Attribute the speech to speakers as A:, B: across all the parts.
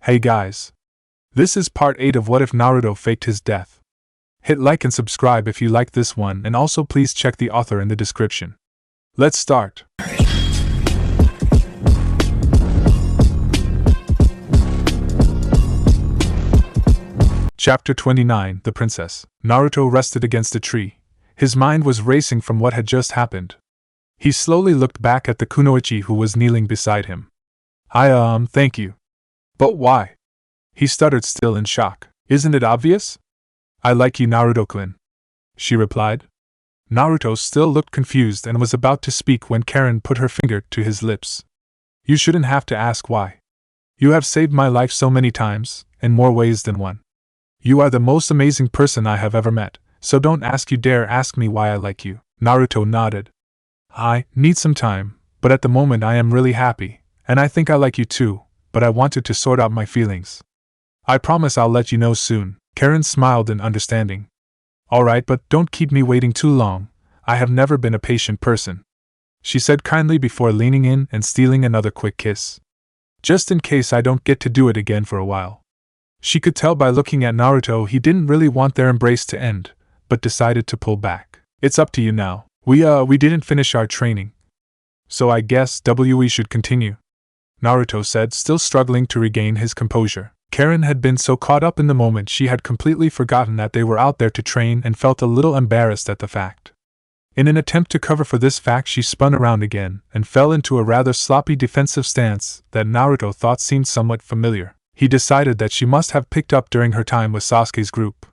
A: Hey guys. This is part 8 of What If Naruto Faked His Death. Hit like and subscribe if you like this one, and also please check the author in the description. Let's start. Chapter 29, The Princess. Naruto rested against a tree. His mind was racing from what had just happened. He slowly looked back at the kunoichi who was kneeling beside him. Thank you. But why? He stuttered, still in shock. Isn't it obvious? I like you, Naruto-kun, she replied. Naruto still looked confused and was about to speak when Karin put her finger to his lips. You shouldn't have to ask why. You have saved my life so many times, in more ways than one. You are the most amazing person I have ever met, so don't dare ask me why I like you. Naruto nodded. I need some time, but at the moment I am really happy, and I think I like you too, but I wanted to sort out my feelings. I promise I'll let you know soon. Karin smiled in understanding. Alright, but don't keep me waiting too long. I have never been a patient person, she said kindly before leaning in and stealing another quick kiss. Just in case I don't get to do it again for a while. She could tell by looking at Naruto he didn't really want their embrace to end, but decided to pull back. It's up to you now. We didn't finish our training, so I guess we should continue, Naruto said, still struggling to regain his composure. Karin had been so caught up in the moment she had completely forgotten that they were out there to train and felt a little embarrassed at the fact. In an attempt to cover for this fact, she spun around again and fell into a rather sloppy defensive stance that Naruto thought seemed somewhat familiar. He decided that she must have picked up during her time with Sasuke's group.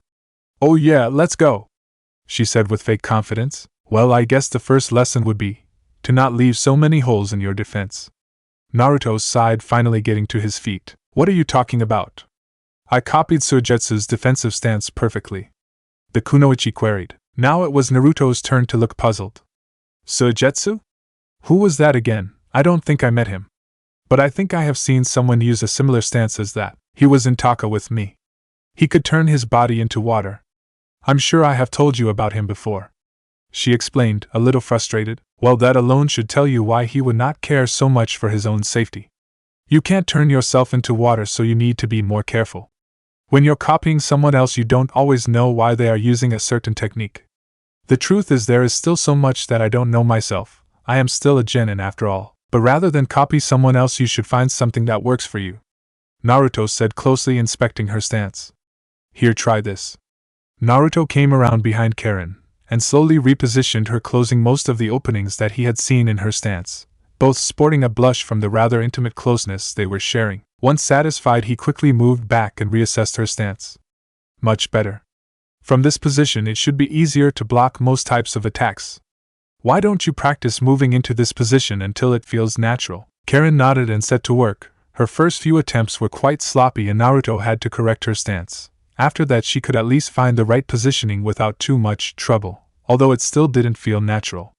A: Oh yeah, let's go, she said with fake confidence. Well, I guess the first lesson would be to not leave so many holes in your defense. Naruto sighed, finally getting to his feet. What are you talking about? I copied Suigetsu's defensive stance perfectly, the kunoichi queried. Now it was Naruto's turn to look puzzled. Suigetsu? Who was that again? I don't think I met him. But I think I have seen someone use a similar stance as that. He was in Taka with me. He could turn his body into water. I'm sure I have told you about him before, she explained, a little frustrated. Well, that alone should tell you why he would not care so much for his own safety. You can't turn yourself into water, so you need to be more careful. When you're copying someone else, you don't always know why they are using a certain technique. The truth is, there is still so much that I don't know myself. I am still a genin after all. But rather than copy someone else, you should find something that works for you, Naruto said, closely inspecting her stance. Here, try this. Naruto came around behind Karin and slowly repositioned her, closing most of the openings that he had seen in her stance, both sporting a blush from the rather intimate closeness they were sharing. Once satisfied, he quickly moved back and reassessed her stance. Much better. From this position, it should be easier to block most types of attacks. Why don't you practice moving into this position until it feels natural? Karin nodded and set to work. Her first few attempts were quite sloppy and Naruto had to correct her stance. After that, she could at least find the right positioning without too much trouble, although it still didn't feel natural.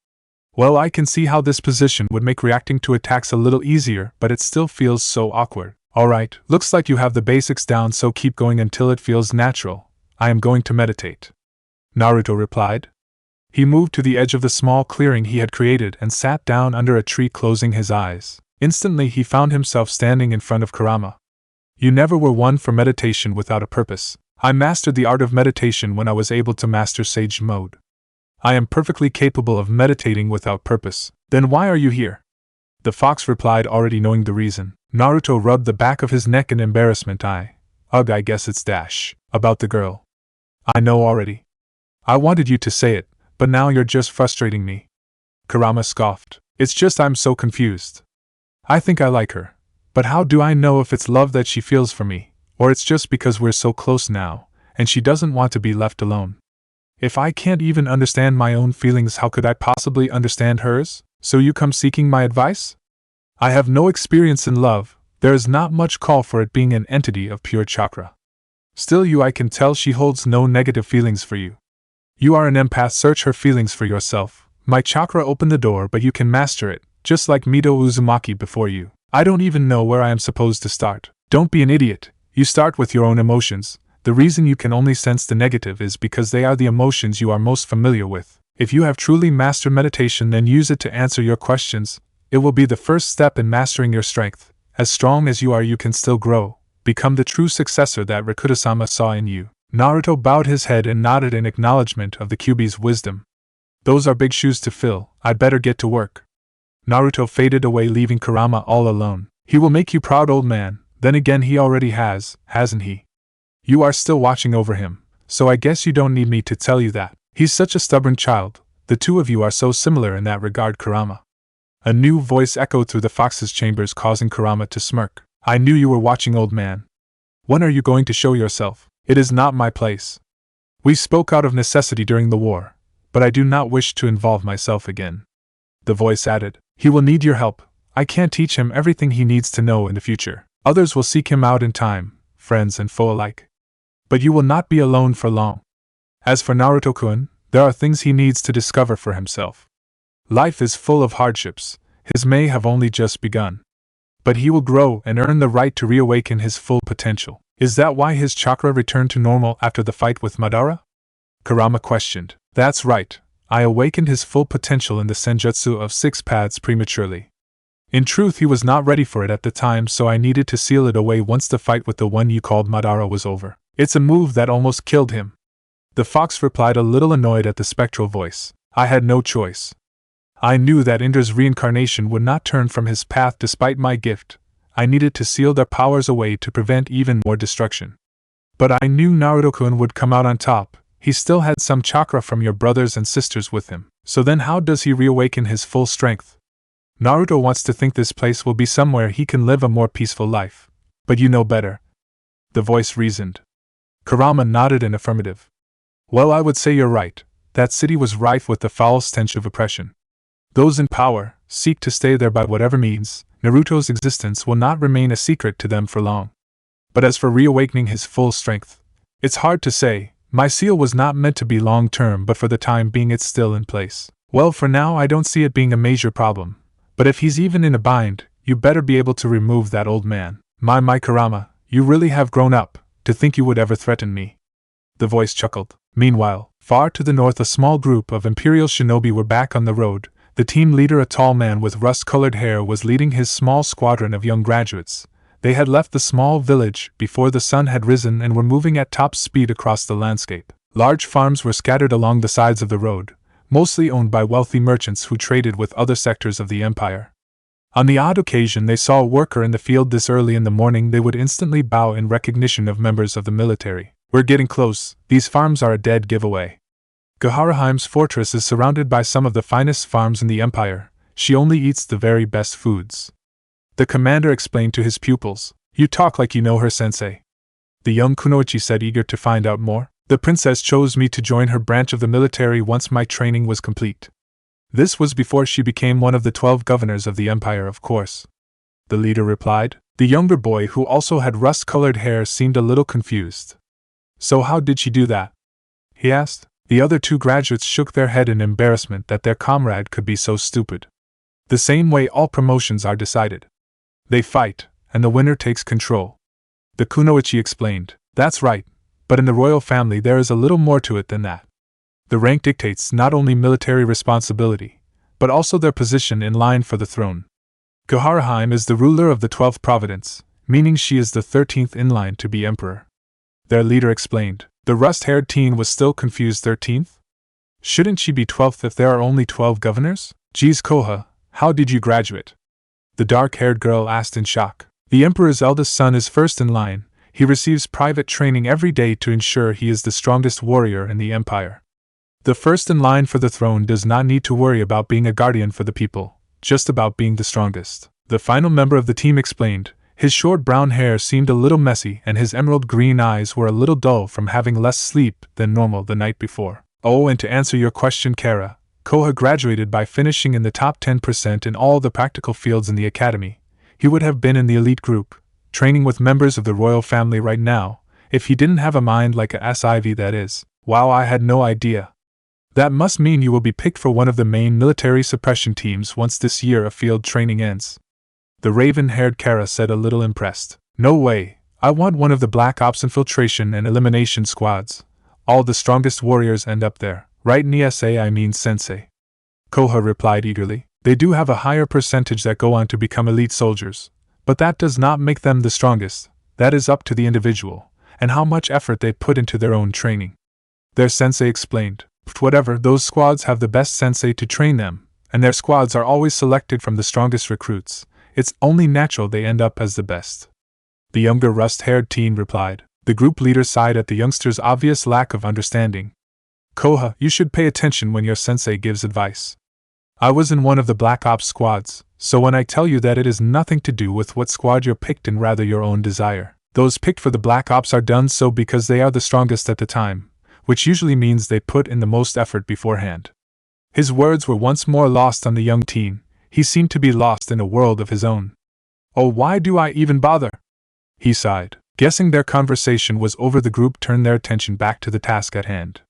A: Well, I can see how this position would make reacting to attacks a little easier, but it still feels so awkward. Alright, looks like you have the basics down, so keep going until it feels natural. I am going to meditate, Naruto replied. He moved to the edge of the small clearing he had created and sat down under a tree, closing his eyes. Instantly he found himself standing in front of Kurama. You never were one for meditation without a purpose. I mastered the art of meditation when I was able to master sage mode. I am perfectly capable of meditating without purpose. Then why are you here? The fox replied, already knowing the reason. Naruto rubbed the back of his neck in embarrassment. I guess it's about the girl. I know already. I wanted you to say it, but now you're just frustrating me. Kurama scoffed. It's just I'm so confused. I think I like her, but how do I know if it's love that she feels for me, or it's just because we're so close now, and she doesn't want to be left alone? If I can't even understand my own feelings, how could I possibly understand hers? So you come seeking my advice? I have no experience in love. There is not much call for it, being an entity of pure chakra. Still, I can tell she holds no negative feelings for you. You are an empath. Search her feelings for yourself. My chakra opened the door, but you can master it, just like Mito Uzumaki before you. I don't even know where I am supposed to start. Don't be an idiot. You start with your own emotions. The reason you can only sense the negative is because they are the emotions you are most familiar with. If you have truly mastered meditation, then use it to answer your questions. It will be the first step in mastering your strength. As strong as you are, you can still grow, become the true successor that Rakuto-sama saw in you. Naruto bowed his head and nodded in acknowledgement of the Kyuubi's wisdom. Those are big shoes to fill, I'd better get to work. Naruto faded away, leaving Kurama all alone. He will make you proud, old man. Then again, he already has, hasn't he? You are still watching over him, so I guess you don't need me to tell you that. He's such a stubborn child. The two of you are so similar in that regard, Kurama. A new voice echoed through the fox's chambers, causing Kurama to smirk. I knew you were watching, old man. When are you going to show yourself? It is not my place. We spoke out of necessity during the war, but I do not wish to involve myself again. The voice added, he will need your help. I can't teach him everything he needs to know in the future. Others will seek him out in time, friends and foe alike. But you will not be alone for long. As for Naruto-kun, there are things he needs to discover for himself. Life is full of hardships. His may have only just begun. But he will grow and earn the right to reawaken his full potential. Is that why his chakra returned to normal after the fight with Madara? Kurama questioned. That's right. I awakened his full potential in the senjutsu of 6 paths prematurely. In truth, he was not ready for it at the time, so I needed to seal it away once the fight with the one you called Madara was over. It's a move that almost killed him. The fox replied, a little annoyed at the spectral voice. I had no choice. I knew that Indra's reincarnation would not turn from his path despite my gift. I needed to seal their powers away to prevent even more destruction. But I knew Naruto-kun would come out on top. He still had some chakra from your brothers and sisters with him. So then how does he reawaken his full strength? Naruto wants to think this place will be somewhere he can live a more peaceful life. But you know better. The voice reasoned. Kurama nodded in affirmative. Well, I would say you're right. That city was rife with the foul stench of oppression. Those in power seek to stay there by whatever means. Naruto's existence will not remain a secret to them for long. But as for reawakening his full strength, it's hard to say. My seal was not meant to be long-term, but for the time being it's still in place. Well, for now I don't see it being a major problem. But if he's even in a bind, you better be able to remove that old man. My Kurama, you really have grown up, to think you would ever threaten me. The voice chuckled. Meanwhile, far to the north a small group of Imperial shinobi were back on the road. The team leader, a tall man with rust-colored hair, was leading his small squadron of young graduates. They had left the small village before the sun had risen and were moving at top speed across the landscape. Large farms were scattered along the sides of the road, mostly owned by wealthy merchants who traded with other sectors of the empire. On the odd occasion they saw a worker in the field this early in the morning, they would instantly bow in recognition of members of the military. We're getting close. These farms are a dead giveaway. Gaharaheim's fortress is surrounded by some of the finest farms in the empire. She only eats the very best foods. The commander explained to his pupils. You talk like you know her, sensei. The young kunoichi said, eager to find out more. The princess chose me to join her branch of the military once my training was complete. This was before she became one of the 12 governors of the empire, of course. The leader replied. The younger boy, who also had rust-colored hair, seemed a little confused. So how did she do that? He asked. The other 2 graduates shook their head in embarrassment that their comrade could be so stupid. The same way all promotions are decided. They fight, and the winner takes control. The kunoichi explained. That's right, but in the royal family there is a little more to it than that. The rank dictates not only military responsibility, but also their position in line for the throne. Gaharaheim is the ruler of the 12th province, meaning she is the 13th in line to be emperor. Their leader explained. The rust-haired teen was still confused. 13th? Shouldn't she be 12th if there are only 12 governors? Geez, Koha, how did you graduate? The dark-haired girl asked in shock. The emperor's eldest son is first in line. He receives private training every day to ensure he is the strongest warrior in the empire. The first in line for the throne does not need to worry about being a guardian for the people, just about being the strongest. The final member of the team explained. His short brown hair seemed a little messy and his emerald green eyes were a little dull from having less sleep than normal the night before. Oh, and to answer your question, Kara, Koha graduated by finishing in the top 10% in all the practical fields in the academy. He would have been in the elite group, training with members of the royal family right now, if he didn't have a mind like a SIV, that is. Wow, I had no idea. That must mean you will be picked for one of the main military suppression teams once this year of field training ends. The raven-haired Kara said, a little impressed. No way, I want one of the Black Ops infiltration and elimination squads. All the strongest warriors end up there, right? Niase, I mean sensei. Koha replied eagerly. They do have a higher percentage that go on to become elite soldiers, but that does not make them the strongest. That is up to the individual, and how much effort they put into their own training. Their sensei explained. Whatever, those squads have the best sensei to train them, and their squads are always selected from the strongest recruits. It's only natural they end up as the best. The younger rust-haired teen replied. The group leader sighed at the youngster's obvious lack of understanding. Koha, you should pay attention when your sensei gives advice. I was in one of the Black Ops squads, so when I tell you that it is nothing to do with what squad you're picked and rather your own desire. Those picked for the Black Ops are done so because they are the strongest at the time, which usually means they put in the most effort beforehand. His words were once more lost on the young teen. He seemed to be lost in a world of his own. Oh, why do I even bother? He sighed. Guessing their conversation was over, the group turned their attention back to the task at hand.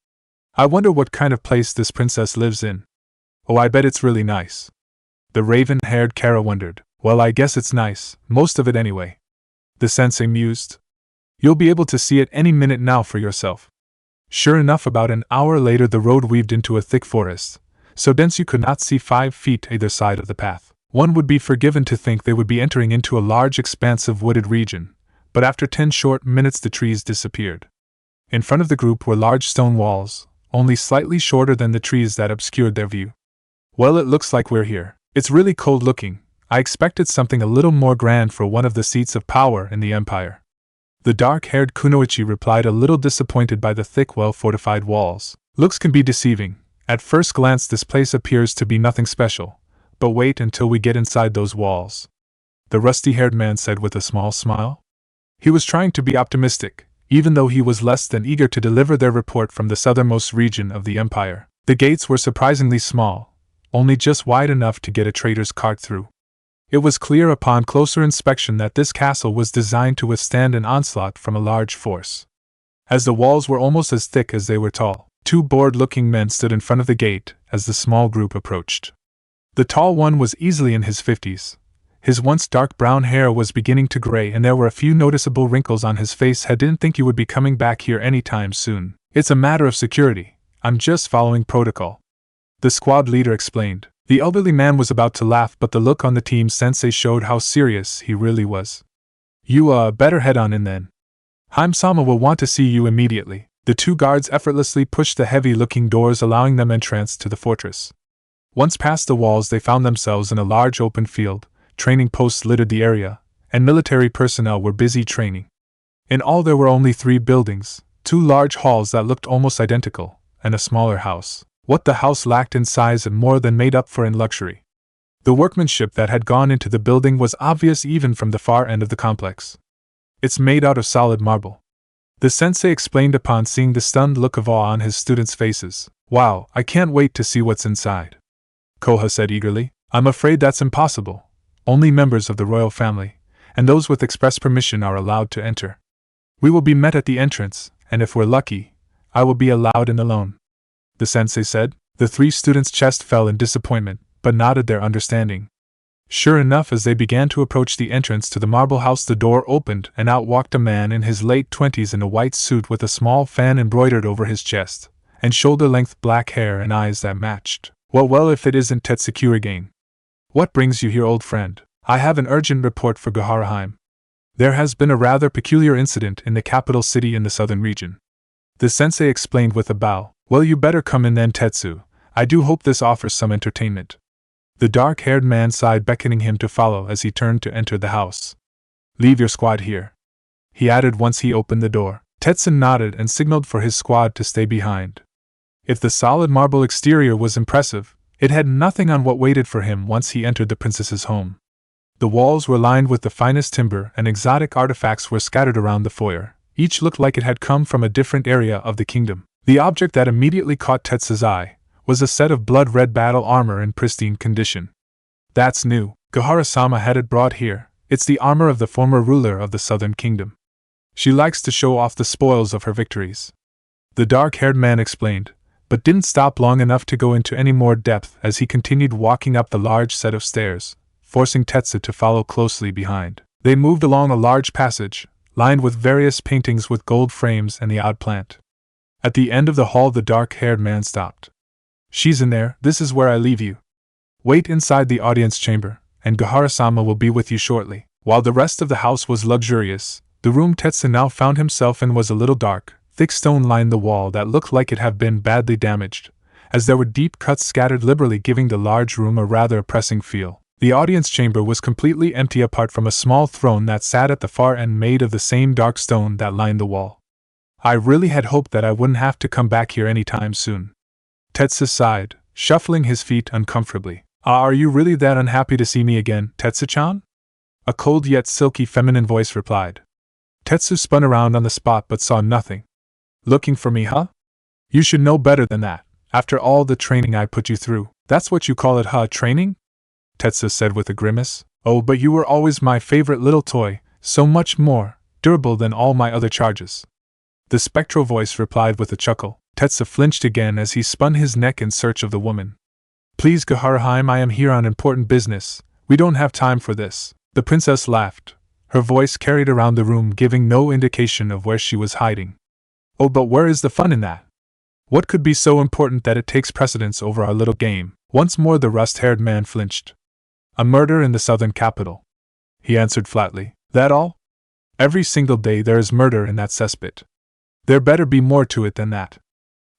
A: I wonder what kind of place this princess lives in. Oh, I bet it's really nice. The raven-haired Kara wondered. Well, I guess it's nice, most of it anyway. The sensei mused. You'll be able to see it any minute now for yourself. Sure enough, about an hour later the road weaved into a thick forest, so dense you could not see 5 feet either side of the path. One would be forgiven to think they would be entering into a large expansive wooded region, but after 10 short minutes the trees disappeared. In front of the group were large stone walls, only slightly shorter than the trees that obscured their view. Well, it looks like we're here. It's really cold looking. I expected something a little more grand for one of the seats of power in the Empire. The dark-haired Kunoichi replied, a little disappointed by the thick, well-fortified walls. Looks can be deceiving. At first glance this place appears to be nothing special, but wait until we get inside those walls. The rusty-haired man said with a small smile. He was trying to be optimistic, even though he was less than eager to deliver their report from the southernmost region of the Empire. The gates were surprisingly small, only just wide enough to get a trader's cart through. It was clear upon closer inspection that this castle was designed to withstand an onslaught from a large force. As the walls were almost as thick as they were tall, 2 bored-looking men stood in front of the gate as the small group approached. The tall one was easily in his 50s. His once dark brown hair was beginning to gray and there were a few noticeable wrinkles on his face. I didn't think you would be coming back here anytime soon. It's a matter of security. I'm just following protocol. The squad leader explained. The elderly man was about to laugh, but the look on the team's sensei showed how serious he really was. You better head on in then. Haim-sama will want to see you immediately. The 2 guards effortlessly pushed the heavy-looking doors, allowing them entrance to the fortress. Once past the walls they found themselves in a large open field. Training posts littered the area, and military personnel were busy training. In all there were only 3 buildings, 2 large halls that looked almost identical, and a smaller house. What the house lacked in size and more than made up for in luxury. The workmanship that had gone into the building was obvious even from the far end of the complex. It's made out of solid marble. The sensei explained upon seeing the stunned look of awe on his students' faces. Wow, I can't wait to see what's inside. Koha said eagerly. I'm afraid that's impossible. Only members of the royal family, and those with express permission, are allowed to enter. We will be met at the entrance, and if we're lucky, I will be allowed in alone. The sensei said. The 3 students' chests fell in disappointment, but nodded their understanding. Sure enough, as they began to approach the entrance to the marble house, the door opened and out walked a man in his late 20s in a white suit with a small fan embroidered over his chest, and shoulder-length black hair and eyes that matched. Well, if it isn't Tetsuki again. What brings you here, old friend? I have an urgent report for Gaharaheim. There has been a rather peculiar incident in the capital city in the southern region. The sensei explained with a bow. Well, you better come in then, Tetsu. I do hope this offers some entertainment. The dark-haired man sighed, beckoning him to follow as he turned to enter the house. Leave your squad here, he added once he opened the door. Tetsu nodded and signaled for his squad to stay behind. If the solid marble exterior was impressive, it had nothing on what waited for him once he entered the princess's home. The walls were lined with the finest timber and exotic artifacts were scattered around the foyer. Each looked like it had come from a different area of the kingdom. The object that immediately caught Tetsu's eye was a set of blood-red battle armor in pristine condition. That's new. Gahara-sama had it brought here. It's the armor of the former ruler of the southern kingdom. She likes to show off the spoils of her victories. The dark-haired man explained, but didn't stop long enough to go into any more depth as he continued walking up the large set of stairs, forcing Tetsu to follow closely behind. They moved along a large passage, lined with various paintings with gold frames and the odd plant. At the end of the hall the dark-haired man stopped. She's in there, this is where I leave you. Wait inside the audience chamber, and Gahara-sama will be with you shortly. While the rest of the house was luxurious, The room Tetsu now found himself in was a little dark. Thick stone lined the wall that looked like it had been badly damaged, as there were deep cuts scattered liberally, giving the large room a rather oppressing feel. The audience chamber was completely empty apart from a small throne that sat at the far end made of the same dark stone that lined the wall. I really had hoped that I wouldn't have to come back here any time soon. Tetsu sighed, shuffling his feet uncomfortably. Are you really that unhappy to see me again, Tetsu-chan? A cold yet silky feminine voice replied. Tetsu spun around on the spot but saw nothing. Looking for me, huh? You should know better than that. After all the training I put you through, that's what you call it, huh, training? Tetsu said with a grimace. Oh, but you were always my favorite little toy, so much more durable than all my other charges. The spectral voice replied with a chuckle. Tetsu flinched again as he spun his neck in search of the woman. Please, Gahara-heim, I am here on important business. We don't have time for this. The princess laughed. Her voice carried around the room, giving no indication of where she was hiding. Oh, but where is the fun in that? What could be so important that it takes precedence over our little game? Once more the rust-haired man flinched. A murder in the southern capital, he answered flatly. That all? Every single day there is murder in that cesspit. There better be more to it than that.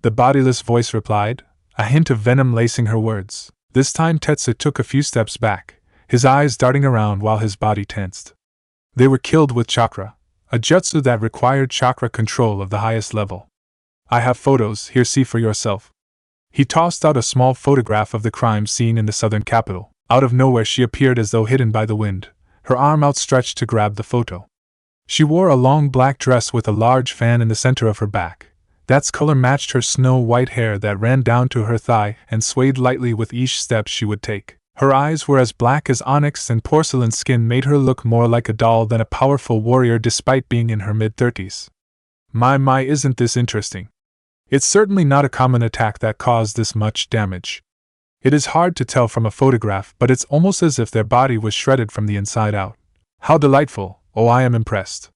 A: The bodiless voice replied, a hint of venom lacing her words. This time Tetsu took a few steps back, his eyes darting around while his body tensed. They were killed with chakra, a jutsu that required chakra control of the highest level. I have photos, here, see for yourself. He tossed out a small photograph of the crime scene in the southern capital. Out of nowhere she appeared as though hidden by the wind, her arm outstretched to grab the photo. She wore a long black dress with a large fan in the center of her back. That's color matched her snow-white hair that ran down to her thigh and swayed lightly with each step she would take. Her eyes were as black as onyx, and porcelain skin made her look more like a doll than a powerful warrior despite being in her mid-30s. My, isn't this interesting? It's certainly not a common attack that caused this much damage. It is hard to tell from a photograph, but it's almost as if their body was shredded from the inside out. How delightful! Oh, I am impressed.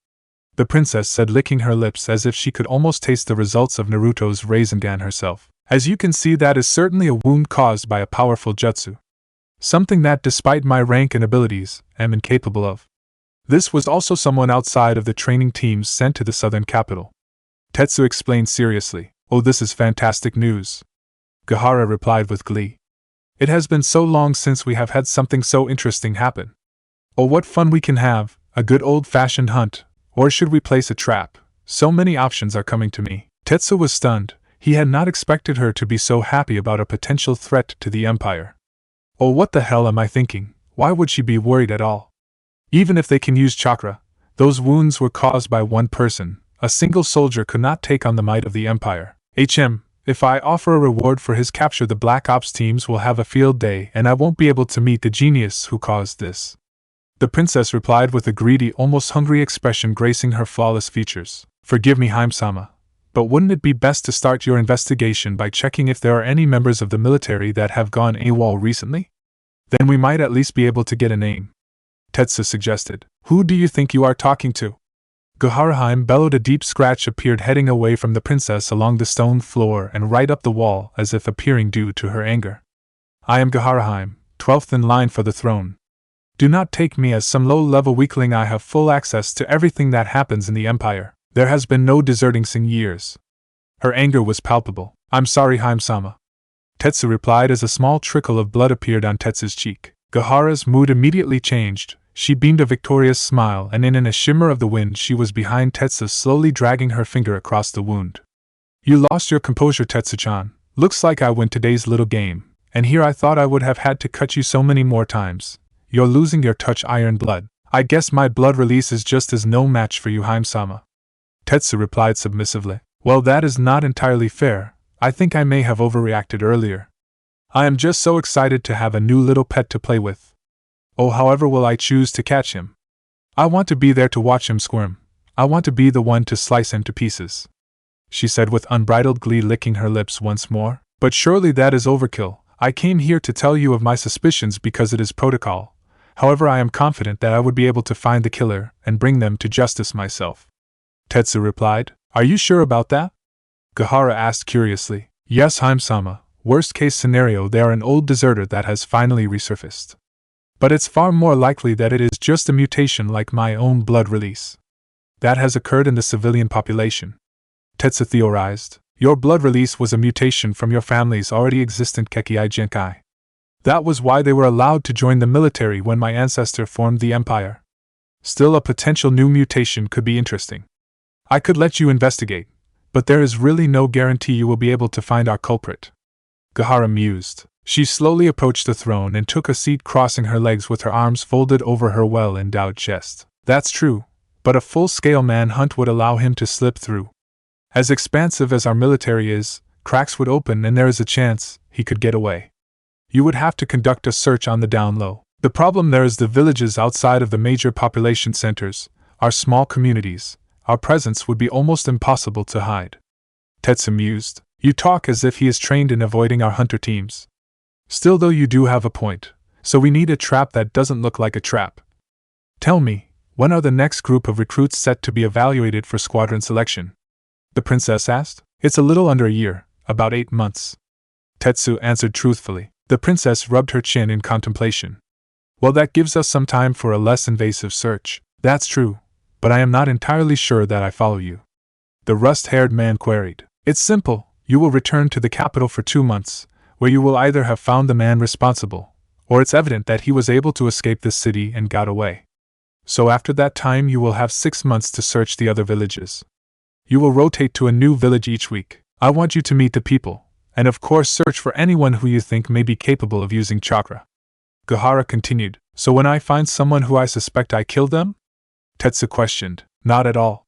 A: The princess said, licking her lips as if she could almost taste the results of Naruto's Rasengan herself. As you can see, that is certainly a wound caused by a powerful jutsu. Something that, despite my rank and abilities, I am incapable of. This was also someone outside of the training teams sent to the southern capital. Tetsu explained seriously. Oh, this is fantastic news. Gahara replied with glee. It has been so long since we have had something so interesting happen. Oh, what fun we can have, a good old-fashioned hunt, or should we place a trap? So many options are coming to me. Tetsu was stunned. He had not expected her to be so happy about a potential threat to the empire. Oh, what the hell am I thinking? Why would she be worried at all? Even if they can use chakra, those wounds were caused by one person. A single soldier could not take on the might of the empire. If I offer a reward for his capture, the Black Ops teams will have a field day and I won't be able to meet the genius who caused this. The princess replied with a greedy, almost hungry expression gracing her flawless features. Forgive me, Haim-sama, but wouldn't it be best to start your investigation by checking if there are any members of the military that have gone AWOL recently? Then we might at least be able to get a name. Tetsu suggested. Who do you think you are talking to? Gahara-heim bellowed. A deep scratch appeared heading away from the princess along the stone floor and right up the wall, as if appearing due to her anger. I am Gahara-heim, 12th in line for the throne. Do not take me as some low-level weakling. I have full access to everything that happens in the empire. There has been no deserting in years. Her anger was palpable. I'm sorry, Haim-sama. Tetsu replied as a small trickle of blood appeared on Tetsu's cheek. Gahara's mood immediately changed. She beamed a victorious smile, and in a shimmer of the wind she was behind Tetsu, slowly dragging her finger across the wound. You lost your composure, Tetsu-chan. Looks like I win today's little game, and here I thought I would have had to cut you so many more times. You're losing your touch iron blood. I guess my blood release is just as no match for you, Haim-sama. Tetsu replied submissively. Well, that is not entirely fair. I think I may have overreacted earlier. I am just so excited to have a new little pet to play with. Oh, however will I choose to catch him? I want to be there to watch him squirm. I want to be the one to slice him to pieces, she said with unbridled glee, licking her lips once more. But surely that is overkill. I came here to tell you of my suspicions because it is protocol. However, I am confident that I would be able to find the killer and bring them to justice myself. Tetsu replied. Are you sure about that? Gahara asked curiously. Yes, Haim-sama. Worst case scenario, they are an old deserter that has finally resurfaced. But it's far more likely that it is just a mutation like my own blood release. that has occurred in the civilian population. Tetsu theorized. Your blood release was a mutation from your family's already existent Kekkei Genkai. That was why they were allowed to join the military when my ancestor formed the empire. Still, a potential new mutation could be interesting. I could let you investigate, but there is really no guarantee you will be able to find our culprit. Gahara mused. She slowly approached the throne and took a seat, crossing her legs with her arms folded over her well-endowed chest. That's true, but a full-scale manhunt would allow him to slip through. As expansive as our military is, cracks would open and there is a chance he could get away. You would have to conduct a search on the down low. The problem there is the villages outside of the major population centers, our small communities. Our presence would be almost impossible to hide. Tetsu mused. You talk as if he is trained in avoiding our hunter teams. Still, though, you do have a point, so we need a trap that doesn't look like a trap. Tell me, when are the next group of recruits set to be evaluated for squadron selection? The princess asked. It's a little under a year, about 8 months. Tetsu answered truthfully. The princess rubbed her chin in contemplation. Well, that gives us some time for a less invasive search. That's true, but I am not entirely sure that I follow you. The rust-haired man queried. It's simple. You will return to the capital for 2 months, where you will either have found the man responsible, or it's evident that he was able to escape this city and got away. So after that time you will have 6 months to search the other villages. You will rotate to a new village each week. I want you to meet the people, and of course search for anyone who you think may be capable of using chakra. Gahara continued. So when I find someone who I suspect I killed them? Tetsu questioned. Not at all.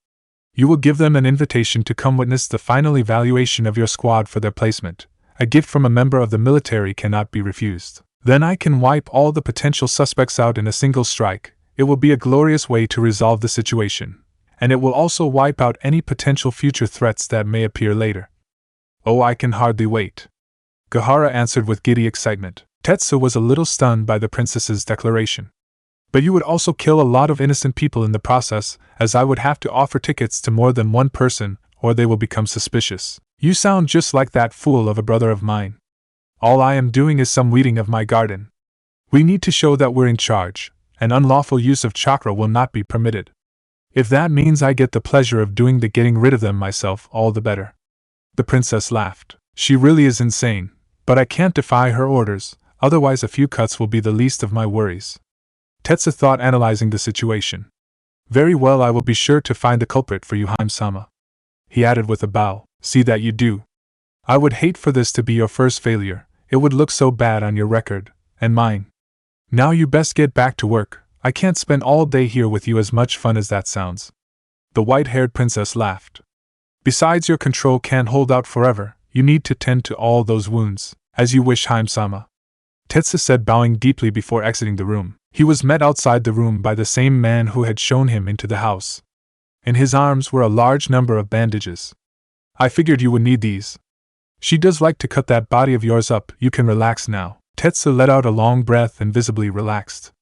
A: You will give them an invitation to come witness the final evaluation of your squad for their placement. A gift from a member of the military cannot be refused. Then I can wipe all the potential suspects out in a single strike. It will be a glorious way to resolve the situation. And it will also wipe out any potential future threats that may appear later. Oh, I can hardly wait. Gahara answered with giddy excitement. Tetsu was a little stunned by the princess's declaration. But you would also kill a lot of innocent people in the process, as I would have to offer tickets to more than one person, or they will become suspicious. You sound just like that fool of a brother of mine. All I am doing is some weeding of my garden. We need to show that we're in charge, and unlawful use of chakra will not be permitted. If that means I get the pleasure of doing the getting rid of them myself, all the better. The princess laughed. She really is insane, but I can't defy her orders, otherwise a few cuts will be the least of my worries. Tetsu thought, analyzing the situation. Very well, I will be sure to find the culprit for you, Haim-sama. He added with a bow. See that you do. I would hate for this to be your first failure. It would look so bad on your record, and mine. Now you best get back to work. I can't spend all day here with you, as much fun as that sounds. The white-haired princess laughed. Besides, your control can't hold out forever. You need to tend to all those wounds. As you wish, Haim-sama. Tetsu said, bowing deeply before exiting the room. He was met outside the room by the same man who had shown him into the house. In his arms were a large number of bandages. I figured you would need these. She does like to cut that body of yours up. You can relax now. Tetsu let out a long breath and visibly relaxed.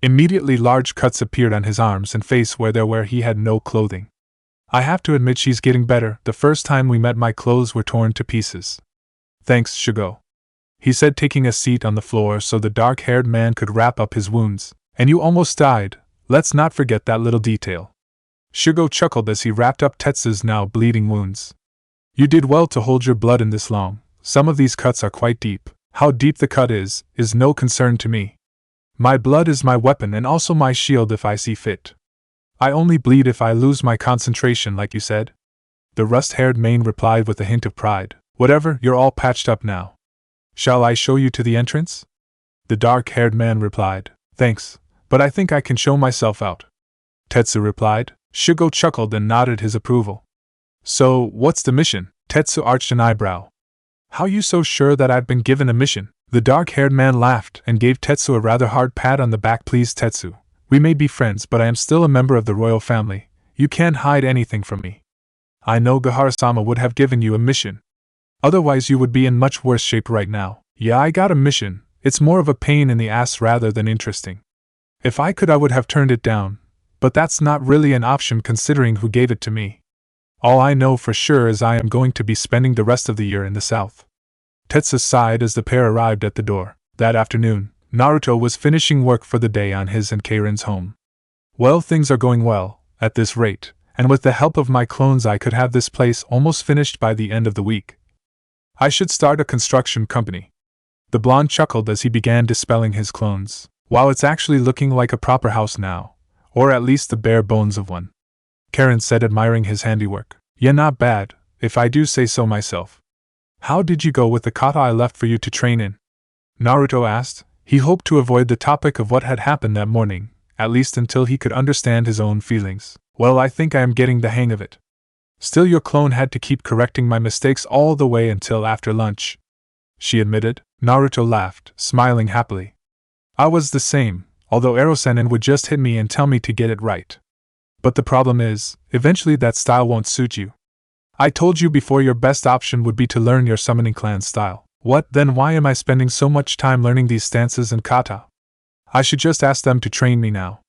A: Immediately large cuts appeared on his arms and face where he had no clothing. I have to admit she's getting better. The first time we met my clothes were torn to pieces. Thanks, Shugo. He said, taking a seat on the floor so the dark-haired man could wrap up his wounds. And you almost died. Let's not forget that little detail. Shugo chuckled as he wrapped up Tetsu's now bleeding wounds. You did well to hold your blood in this long. Some of these cuts are quite deep. How deep the cut is no concern to me. My blood is my weapon and also my shield if I see fit. I only bleed if I lose my concentration, like you said. The rust-haired man replied with a hint of pride. Whatever, you're all patched up now. Shall I show you to the entrance? The dark-haired man replied. Thanks, but I think I can show myself out. Tetsu replied. Shugo chuckled and nodded his approval. So, what's the mission? Tetsu arched an eyebrow. How you so sure that I've been given a mission? The dark-haired man laughed and gave Tetsu a rather hard pat on the back. Please, Tetsu. We may be friends, but I am still a member of the royal family. You can't hide anything from me. I know Gahara-sama would have given you a mission. Otherwise you would be in much worse shape right now. Yeah, I got a mission. It's more of a pain in the ass rather than interesting. If I could, I would have turned it down. But that's not really an option considering who gave it to me. All I know for sure is I am going to be spending the rest of the year in the south. Tetsu sighed as the pair arrived at the door. That afternoon, Naruto was finishing work for the day on his and Karin's home. Well, things are going well, at this rate, and with the help of my clones I could have this place almost finished by the end of the week. I should start a construction company. The blonde chuckled as he began dispelling his clones. While it's actually looking like a proper house now, or at least the bare bones of one. Karin said, admiring his handiwork. Yeah, not bad, if I do say so myself. How did you go with the kata I left for you to train in? Naruto asked. He hoped to avoid the topic of what had happened that morning, at least until he could understand his own feelings. Well, I think I am getting the hang of it. Still, your clone had to keep correcting my mistakes all the way until after lunch, she admitted. Naruto laughed, smiling happily. I was the same, although Ero-sennin would just hit me and tell me to get it right. But the problem is, eventually that style won't suit you. I told you before your best option would be to learn your summoning clan style. What, then why am I spending so much time learning these stances and kata? I should just ask them to train me now.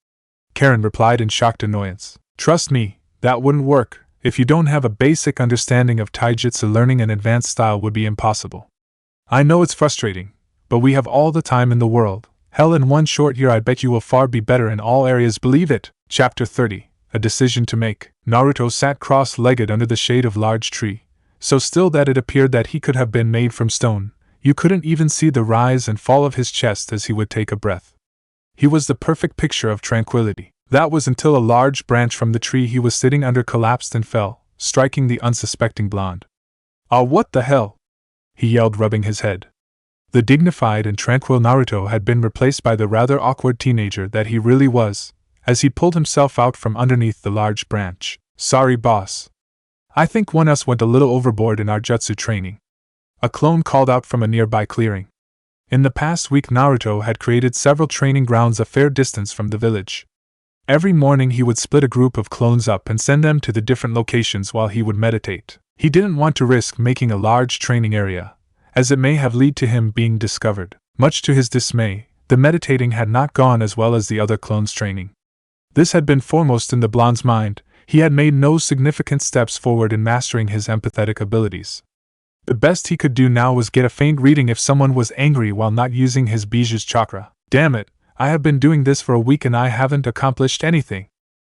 A: Karin replied in shocked annoyance. Trust me, that wouldn't work. If you don't have a basic understanding of taijutsu, learning an advanced style would be impossible. I know it's frustrating, but we have all the time in the world. Hell, in one short year I bet you will far be better in all areas, believe it. Chapter 30. A decision to make. Naruto sat cross-legged under the shade of a large tree, so still that it appeared that he could have been made from stone. You couldn't even see the rise and fall of his chest as he would take a breath. He was the perfect picture of tranquility. That was until a large branch from the tree he was sitting under collapsed and fell, striking the unsuspecting blonde. Ah, what the hell? He yelled, rubbing his head. The dignified and tranquil Naruto had been replaced by the rather awkward teenager that he really was, as he pulled himself out from underneath the large branch. Sorry, boss. I think one of us went a little overboard in our jutsu training. A clone called out from a nearby clearing. In the past week, Naruto had created several training grounds a fair distance from the village. Every morning he would split a group of clones up and send them to the different locations while he would meditate. He didn't want to risk making a large training area, as it may have led to him being discovered. Much to his dismay, the meditating had not gone as well as the other clones' training. This had been foremost in the blonde's mind. He had made no significant steps forward in mastering his empathetic abilities. The best he could do now was get a faint reading if someone was angry while not using his Biju's chakra. Damn it, I have been doing this for a week and I haven't accomplished anything.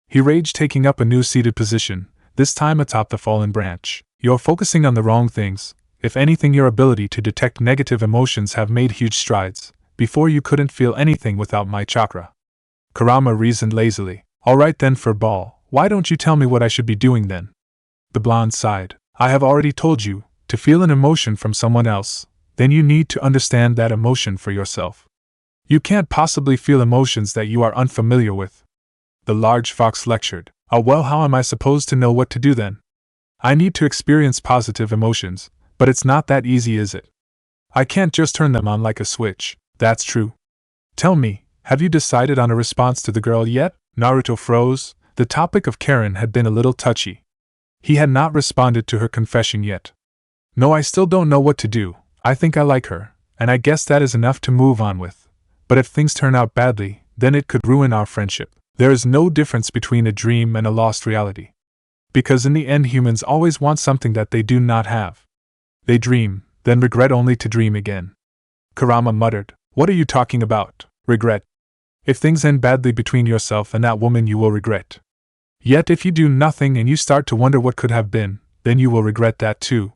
A: He raged, taking up a new seated position, this time atop the fallen branch. You're focusing on the wrong things. If anything, your ability to detect negative emotions have made huge strides. Before you couldn't feel anything without my chakra. Kurama reasoned lazily. Alright then, for ball, why don't you tell me what I should be doing then? The blonde sighed. I have already told you, to feel an emotion from someone else, then you need to understand that emotion for yourself. You can't possibly feel emotions that you are unfamiliar with. The large fox lectured. Oh well, how am I supposed to know what to do then? I need to experience positive emotions, but it's not that easy, is it? I can't just turn them on like a switch. That's true. Tell me, have you decided on a response to the girl yet? Naruto froze. The topic of Karin had been a little touchy. He had not responded to her confession yet. No, I still don't know what to do. I think I like her, and I guess that is enough to move on with. But if things turn out badly, then it could ruin our friendship. There is no difference between a dream and a lost reality. Because in the end, humans always want something that they do not have. They dream, then regret only to dream again. Kurama muttered. What are you talking about? Regret? If things end badly between yourself and that woman, you will regret. Yet if you do nothing and you start to wonder what could have been, then you will regret that too.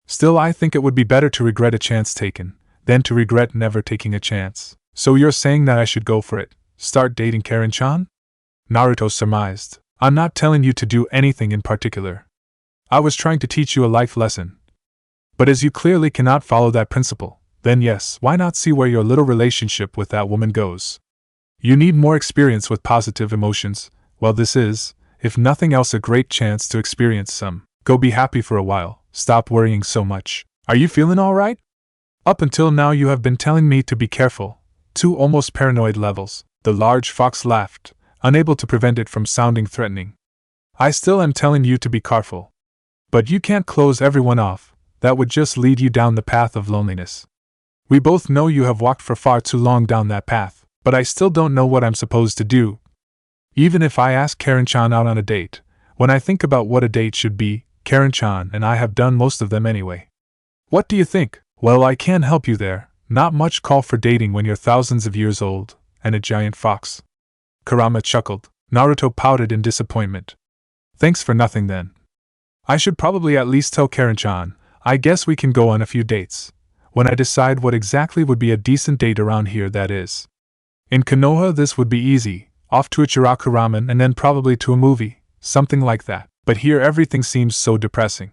A: Still, I think it would be better to regret a chance taken, than to regret never taking a chance. So you're saying that I should go for it, start dating Karin-chan? Naruto surmised. I'm not telling you to do anything in particular. I was trying to teach you a life lesson. But as you clearly cannot follow that principle, then yes, why not see where your little relationship with that woman goes? You need more experience with positive emotions. Well, this is, if nothing else, a great chance to experience some. Go be happy for a while, stop worrying so much. Are you feeling alright? Up until now you have been telling me to be careful, to almost paranoid levels. The large fox laughed, unable to prevent it from sounding threatening. I still am telling you to be careful. But you can't close everyone off, that would just lead you down the path of loneliness. We both know you have walked for far too long down that path, but I still don't know what I'm supposed to do. Even if I ask Karin-chan out on a date, when I think about what a date should be, Karin-chan and I have done most of them anyway. What do you think? Well, I can help you there. Not much call for dating when you're thousands of years old, and a giant fox. Kurama chuckled. Naruto pouted in disappointment. Thanks for nothing then. I should probably at least tell Karin-chan. I guess we can go on a few dates. When I decide what exactly would be a decent date around here, that is. In Konoha this would be easy, off to a Chiraku ramen and then probably to a movie, something like that. But here everything seems so depressing.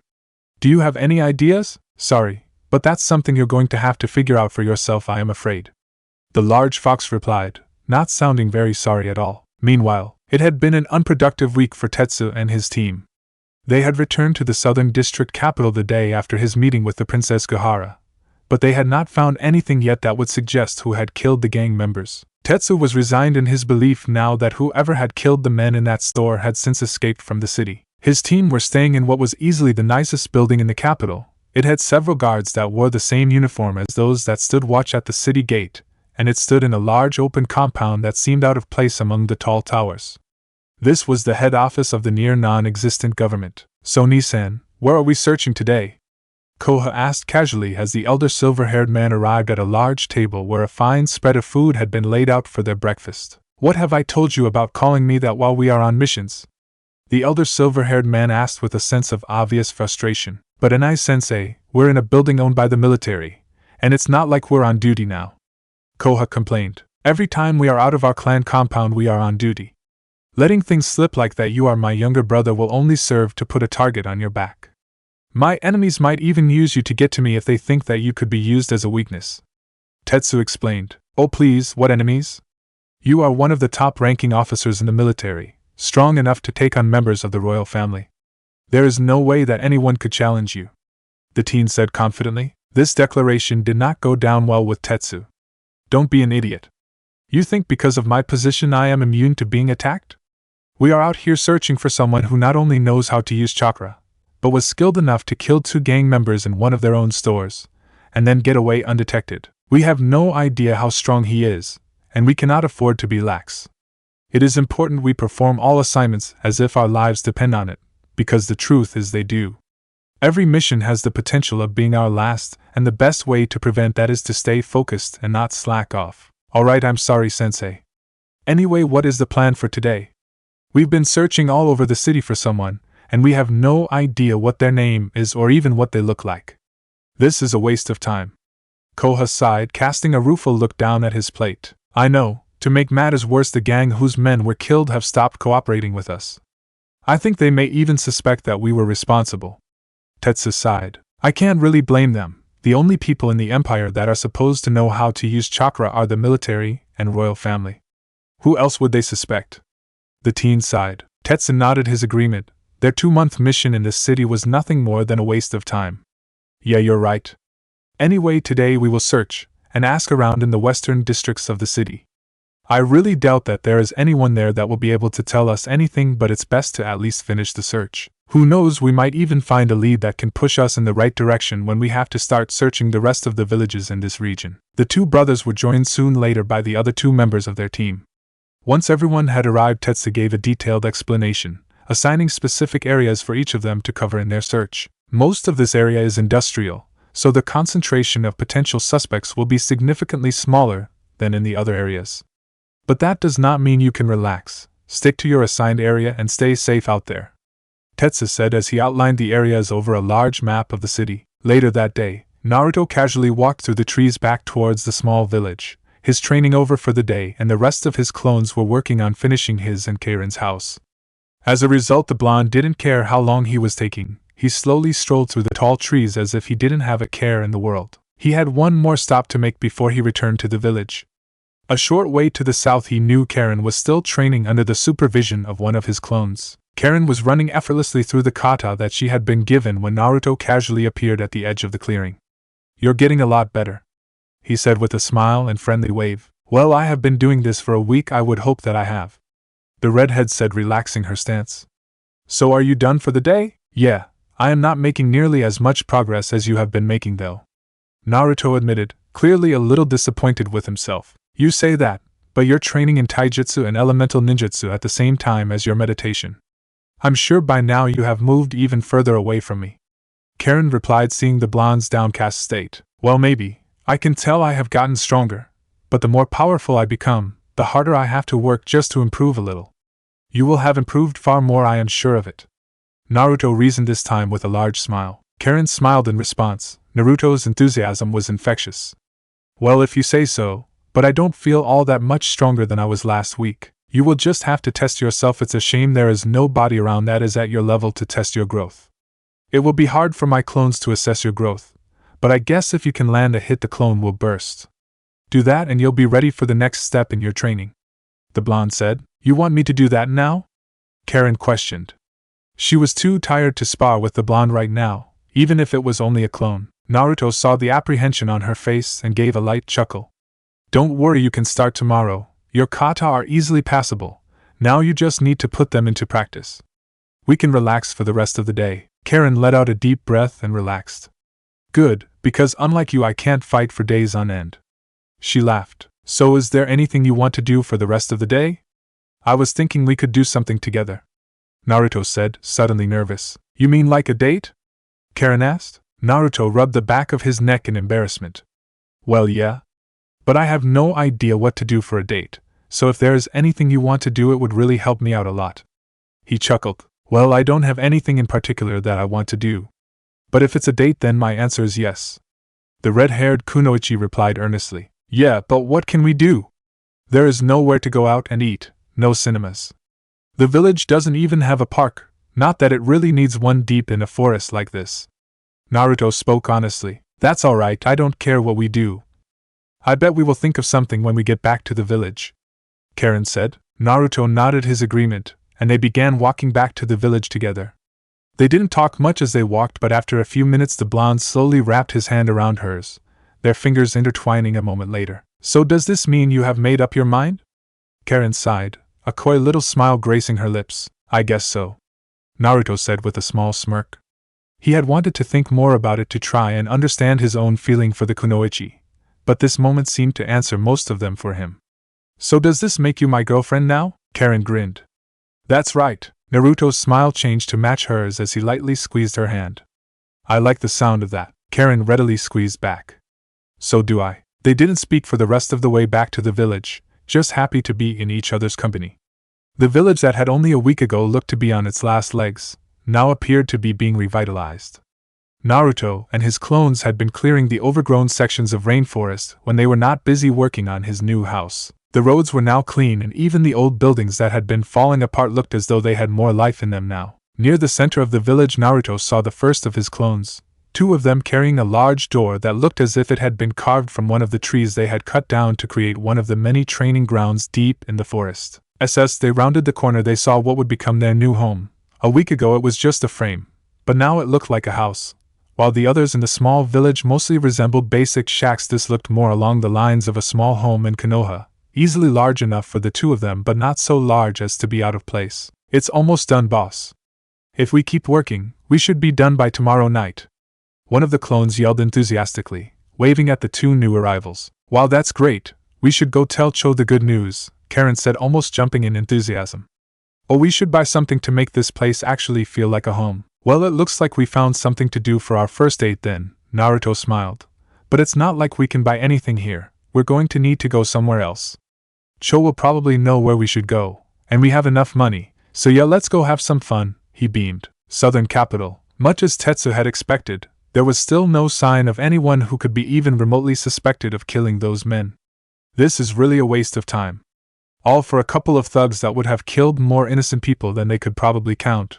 A: Do you have any ideas? Sorry, but that's something you're going to have to figure out for yourself, I am afraid. The large fox replied, not sounding very sorry at all. Meanwhile, it had been an unproductive week for Tetsu and his team. They had returned to the southern district capital the day after his meeting with the Princess Gohara, but they had not found anything yet that would suggest who had killed the gang members. Tetsu was resigned in his belief now that whoever had killed the men in that store had since escaped from the city. His team were staying in what was easily the nicest building in the capital. It had several guards that wore the same uniform as those that stood watch at the city gate, and it stood in a large open compound that seemed out of place among the tall towers. This was the head office of the near non-existent government. So Ni-san, where are we searching today? Koha asked casually as the elder silver-haired man arrived at a large table where a fine spread of food had been laid out for their breakfast. What have I told you about calling me that while we are on missions? The elder silver-haired man asked with a sense of obvious frustration. But Anai-sensei, we're in a building owned by the military, and it's not like we're on duty now. Koha complained. Every time we are out of our clan compound we are on duty. Letting things slip like that, you are my younger brother, will only serve to put a target on your back. My enemies might even use you to get to me if they think that you could be used as a weakness. Tetsu explained. Oh please, what enemies? You are one of the top-ranking officers in the military, strong enough to take on members of the royal family. There is no way that anyone could challenge you, the teen said confidently. This declaration did not go down well with Tetsu. Don't be an idiot. You think because of my position I am immune to being attacked? We are out here searching for someone who not only knows how to use chakra, but was skilled enough to kill 2 gang members in one of their own stores, and then get away undetected. We have no idea how strong he is, and we cannot afford to be lax. It is important we perform all assignments as if our lives depend on it, because the truth is they do. Every mission has the potential of being our last, and the best way to prevent that is to stay focused and not slack off. Alright, I'm sorry, Sensei. Anyway, what is the plan for today? We've been searching all over the city for someone, and we have no idea what their name is or even what they look like. This is a waste of time. Koha sighed, casting a rueful look down at his plate. I know, to make matters worse, the gang whose men were killed have stopped cooperating with us. I think they may even suspect that we were responsible. Tetsu sighed. I can't really blame them. The only people in the empire that are supposed to know how to use chakra are the military and royal family. Who else would they suspect? The teen sighed. Tetsu nodded his agreement. Their 2-month mission in this city was nothing more than a waste of time. Yeah, you're right. Anyway, today we will search and ask around in the western districts of the city. I really doubt that there is anyone there that will be able to tell us anything, but it's best to at least finish the search. Who knows, we might even find a lead that can push us in the right direction when we have to start searching the rest of the villages in this region. The 2 brothers were joined soon later by the other 2 members of their team. Once everyone had arrived, Tetsu gave a detailed explanation, assigning specific areas for each of them to cover in their search. Most of this area is industrial, so the concentration of potential suspects will be significantly smaller than in the other areas. But that does not mean you can relax. Stick to your assigned area and stay safe out there, Tetsu said as he outlined the areas over a large map of the city. Later that day, Naruto casually walked through the trees back towards the small village. His training over for the day, and the rest of his clones were working on finishing his and Karin's house. As a result, the blonde didn't care how long he was taking. He slowly strolled through the tall trees as if he didn't have a care in the world. He had one more stop to make before he returned to the village. A short way to the south, he knew Karin was still training under the supervision of one of his clones. Karin was running effortlessly through the kata that she had been given when Naruto casually appeared at the edge of the clearing. You're getting a lot better, he said with a smile and friendly wave. Well, I have been doing this for a week. I would hope that I have, the redhead said, relaxing her stance. So are you done for the day? Yeah, I am not making nearly as much progress as you have been making though, Naruto admitted, clearly a little disappointed with himself. You say that, but you're training in taijutsu and elemental ninjutsu at the same time as your meditation. I'm sure by now you have moved even further away from me, Karin replied, seeing the blonde's downcast state. Well, maybe. I can tell I have gotten stronger, but the more powerful I become, the harder I have to work just to improve a little. You will have improved far more, I am sure of it. Naruto reasoned this time with a large smile. Karin smiled in response. Naruto's enthusiasm was infectious. Well, if you say so, but I don't feel all that much stronger than I was last week. You will just have to test yourself. It's a shame there is nobody around that is at your level to test your growth. It will be hard for my clones to assess your growth, but I guess if you can land a hit, the clone will burst. Do that and you'll be ready for the next step in your training. The blonde said. You want me to do that now? Karin questioned. She was too tired to spar with the blonde right now, even if it was only a clone. Naruto saw the apprehension on her face and gave a light chuckle. Don't worry, you can start tomorrow. Your kata are easily passable. Now you just need to put them into practice. We can relax for the rest of the day. Karin let out a deep breath and relaxed. Good, because unlike you I can't fight for days on end. She laughed. So is there anything you want to do for the rest of the day? I was thinking we could do something together. Naruto said, suddenly nervous. You mean like a date? Karin asked. Naruto rubbed the back of his neck in embarrassment. Well, yeah. But I have no idea what to do for a date, so if there is anything you want to do it would really help me out a lot. He chuckled. Well, I don't have anything in particular that I want to do. But if it's a date then my answer is yes. The red-haired kunoichi replied earnestly. Yeah, but what can we do? There is nowhere to go out and eat, no cinemas. The village doesn't even have a park, not that it really needs one deep in a forest like this. Naruto spoke honestly. That's alright, I don't care what we do. I bet we will think of something when we get back to the village. Karin said. Naruto nodded his agreement, and they began walking back to the village together. They didn't talk much as they walked, but after a few minutes the blonde slowly wrapped his hand around hers, their fingers intertwining a moment later. So does this mean you have made up your mind? Karin sighed, a coy little smile gracing her lips. I guess so. Naruto said with a small smirk. He had wanted to think more about it to try and understand his own feeling for the kunoichi, but this moment seemed to answer most of them for him. So does this make you my girlfriend now? Karin grinned. That's right. Naruto's smile changed to match hers as he lightly squeezed her hand. I like the sound of that. Karin readily squeezed back. So do I. They didn't speak for the rest of the way back to the village, just happy to be in each other's company. The village that had only a week ago looked to be on its last legs, now appeared to be being revitalized. Naruto and his clones had been clearing the overgrown sections of rainforest when they were not busy working on his new house. The roads were now clean and even the old buildings that had been falling apart looked as though they had more life in them now. Near the center of the village Naruto saw the first of his clones, two of them carrying a large door that looked as if it had been carved from one of the trees they had cut down to create one of the many training grounds deep in the forest. As they rounded the corner they saw what would become their new home. A week ago it was just a frame, but now it looked like a house. While the others in the small village mostly resembled basic shacks, this looked more along the lines of a small home in Konoha, easily large enough for the two of them but not so large as to be out of place. It's almost done, boss. If we keep working, we should be done by tomorrow night. One of the clones yelled enthusiastically, waving at the two new arrivals. While that's great, we should go tell Cho the good news, Karin said, almost jumping in enthusiasm. Oh, we should buy something to make this place actually feel like a home. Well, it looks like we found something to do for our first date then, Naruto smiled. But it's not like we can buy anything here, we're going to need to go somewhere else. Cho will probably know where we should go, and we have enough money, so yeah, let's go have some fun, he beamed. Southern capital. Much as Tetsu had expected, there was still no sign of anyone who could be even remotely suspected of killing those men. This is really a waste of time. All for a couple of thugs that would have killed more innocent people than they could probably count.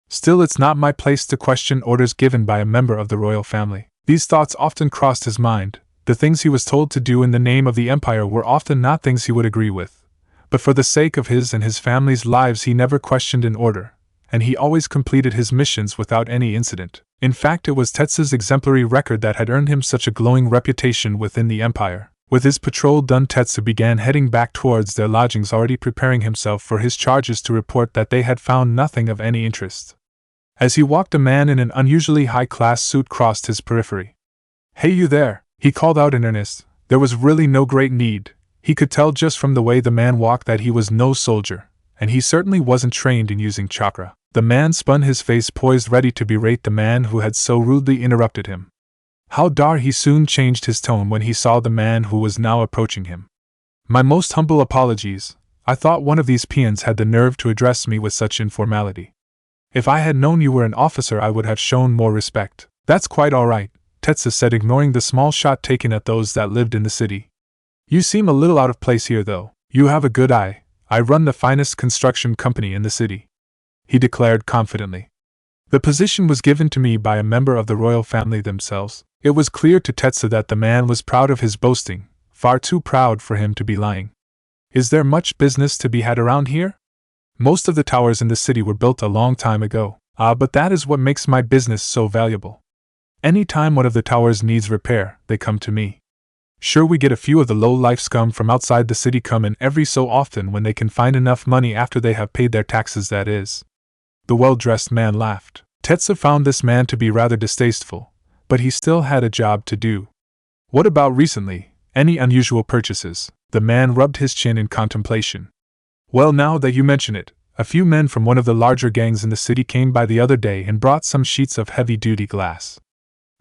A: Still, it's not my place to question orders given by a member of the royal family. These thoughts often crossed his mind. The things he was told to do in the name of the empire were often not things he would agree with. But for the sake of his and his family's lives he never questioned an order, and he always completed his missions without any incident. In fact, it was Tetsu's exemplary record that had earned him such a glowing reputation within the empire. With his patrol done, Tetsu began heading back towards their lodgings, already preparing himself for his charges to report that they had found nothing of any interest. As he walked, a man in an unusually high-class suit crossed his periphery. "Hey, you there," he called out in earnest. There was really no great need. He could tell just from the way the man walked that he was no soldier, and he certainly wasn't trained in using chakra. The man spun, his face poised, ready to berate the man who had so rudely interrupted him. How dare he soon changed his tone when he saw the man who was now approaching him. "My most humble apologies. I thought one of these peons had the nerve to address me with such informality." If I had known you were an officer, I would have shown more respect. That's quite all right, Tetsu said, ignoring the small shot taken at those that lived in the city. You seem a little out of place here, though. You have a good eye. I run the finest construction company in the city, he declared confidently. The position was given to me by a member of the royal family themselves. It was clear to Tetsu that the man was proud of his boasting, far too proud for him to be lying. Is there much business to be had around here? Most of the towers in the city were built a long time ago. But that is what makes my business so valuable. Any time one of the towers needs repair, they come to me. Sure, we get a few of the low-life scum from outside the city come in every so often when they can find enough money after they have paid their taxes, that is. The well-dressed man laughed. Tetsu found this man to be rather distasteful, but he still had a job to do. What about recently? Any unusual purchases? The man rubbed his chin in contemplation. Well, now that you mention it, a few men from one of the larger gangs in the city came by the other day and brought some sheets of heavy-duty glass.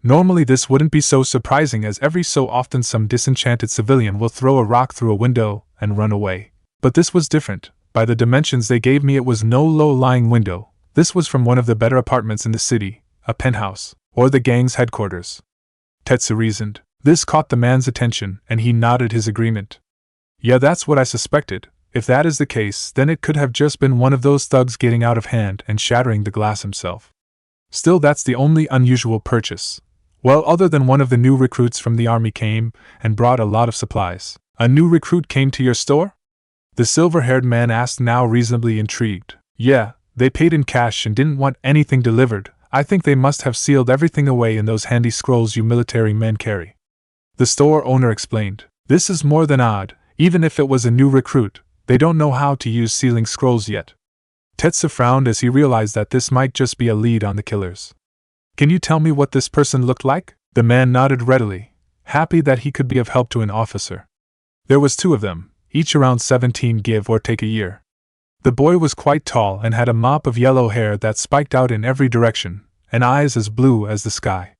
A: Normally this wouldn't be so surprising, as every so often some disenchanted civilian will throw a rock through a window and run away. But this was different. By the dimensions they gave me, it was no low-lying window. This was from one of the better apartments in the city, a penthouse, or the gang's headquarters. Tetsu reasoned. This caught the man's attention, and he nodded his agreement. Yeah, that's what I suspected. If that is the case, then it could have just been one of those thugs getting out of hand and shattering the glass himself. Still, that's the only unusual purchase. Well, other than one of the new recruits from the army came and brought a lot of supplies. A new recruit came to your store? The silver-haired man asked, now reasonably intrigued. Yeah, they paid in cash and didn't want anything delivered. I think they must have sealed everything away in those handy scrolls you military men carry. The store owner explained. This is more than odd. Even if it was a new recruit, they don't know how to use sealing scrolls yet. Tetsu frowned as he realized that this might just be a lead on the killers. Can you tell me what this person looked like? The man nodded readily, happy that he could be of help to an officer. There was 2 of them, each around 17, give or take a year. The boy was quite tall and had a mop of yellow hair that spiked out in every direction, and eyes as blue as the sky.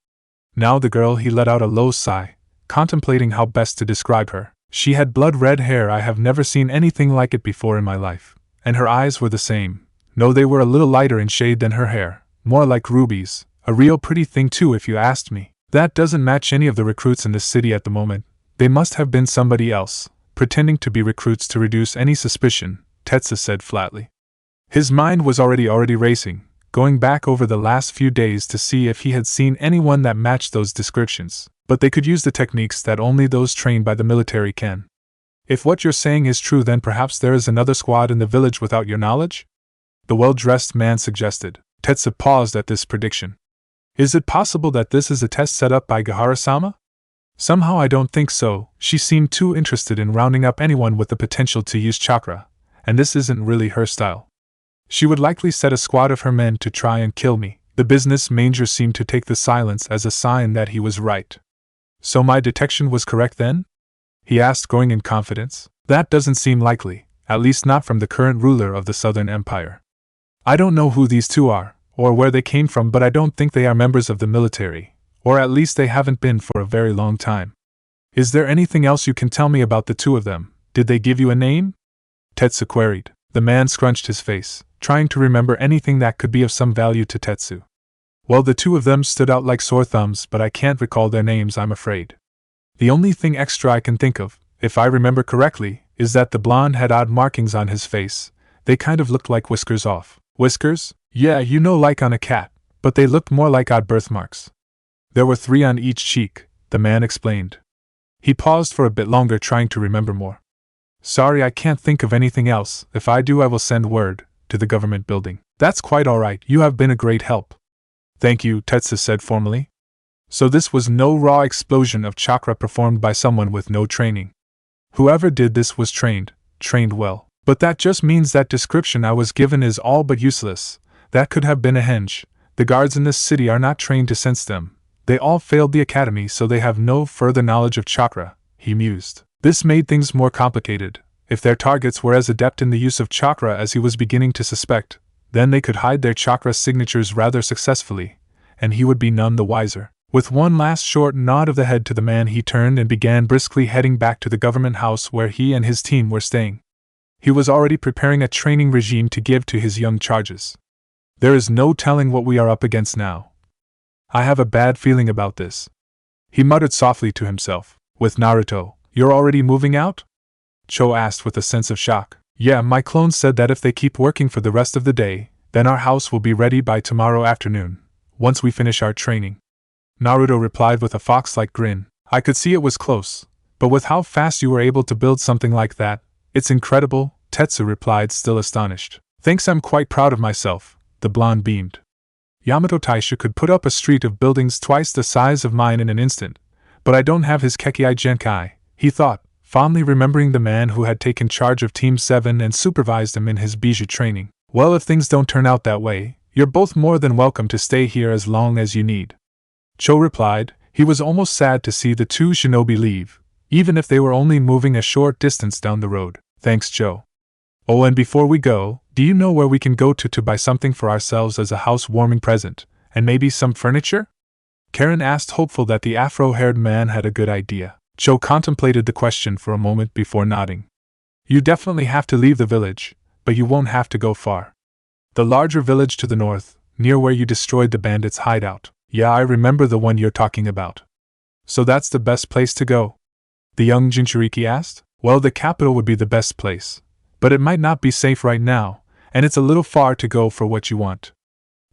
A: Now the girl, he let out a low sigh, contemplating how best to describe her. She had blood-red hair. I have never seen anything like it before in my life. And her eyes were the same. No, they were a little lighter in shade than her hair, more like rubies. A real pretty thing too, if you asked me. That doesn't match any of the recruits in this city at the moment. They must have been somebody else, pretending to be recruits to reduce any suspicion, Tetsu said flatly. His mind was already racing, going back over the last few days to see if he had seen anyone that matched those descriptions. But they could use the techniques that only those trained by the military can. If what you're saying is true, then perhaps there is another squad in the village without your knowledge? The well-dressed man suggested. Tetsu paused at this prediction. Is it possible that this is a test set up by Gahara-sama? Somehow I don't think so. She seemed too interested in rounding up anyone with the potential to use chakra, and this isn't really her style. She would likely set a squad of her men to try and kill me. The business manager seemed to take the silence as a sign that he was right. So my detection was correct then? He asked, growing in confidence. That doesn't seem likely, at least not from the current ruler of the Southern Empire. I don't know who these 2 are, or where they came from, but I don't think they are members of the military, or at least they haven't been for a very long time. Is there anything else you can tell me about the 2 of them? Did they give you a name? Tetsu queried. The man scrunched his face, trying to remember anything that could be of some value to Tetsu. Well, the 2 of them stood out like sore thumbs, but I can't recall their names, I'm afraid. The only thing extra I can think of, if I remember correctly, is that the blonde had odd markings on his face. They kind of looked like whiskers off. Whiskers? Yeah, you know, like on a cat, but they looked more like odd birthmarks. There were 3 on each cheek, the man explained. He paused for a bit longer, trying to remember more. Sorry, I can't think of anything else. If I do, I will send word to the government building. That's quite all right. You have been a great help. Thank you, Tetsu said formally. So this was no raw explosion of chakra performed by someone with no training. Whoever did this was trained well. But that just means that description I was given is all but useless. That could have been a henge. The guards in this city are not trained to sense them. They all failed the academy, so they have no further knowledge of chakra, he mused. This made things more complicated. If their targets were as adept in the use of chakra as he was beginning to suspect, then they could hide their chakra signatures rather successfully, and he would be none the wiser. With one last short nod of the head to the man, he turned and began briskly heading back to the government house where he and his team were staying. He was already preparing a training regime to give to his young charges. There is no telling what we are up against now. I have a bad feeling about this. He muttered softly to himself. With Naruto, you're already moving out? Cho asked with a sense of shock. Yeah, my clone said that if they keep working for the rest of the day, then our house will be ready by tomorrow afternoon, once we finish our training. Naruto replied with a fox-like grin. I could see it was close, but with how fast you were able to build something like that, it's incredible, Tetsu replied, still astonished. Thanks, I'm quite proud of myself, the blonde beamed. Yamato Taisha could put up a street of buildings twice the size of mine in an instant, but I don't have his Kekkei Genkai, he thought, fondly remembering the man who had taken charge of Team 7 and supervised him in his Bijou training. Well, if things don't turn out that way, you're both more than welcome to stay here as long as you need. Cho replied. He was almost sad to see the two shinobi leave, even if they were only moving a short distance down the road. Thanks, Cho. Oh, and before we go, do you know where we can go to buy something for ourselves as a housewarming present, and maybe some furniture? Karin asked, hopeful that the afro-haired man had a good idea. Cho contemplated the question for a moment before nodding. You definitely have to leave the village, but you won't have to go far. The larger village to the north, near where you destroyed the bandits' hideout. Yeah, I remember the one you're talking about. So that's the best place to go? The young Jinchuriki asked. Well, the capital would be the best place, but it might not be safe right now, and it's a little far to go for what you want.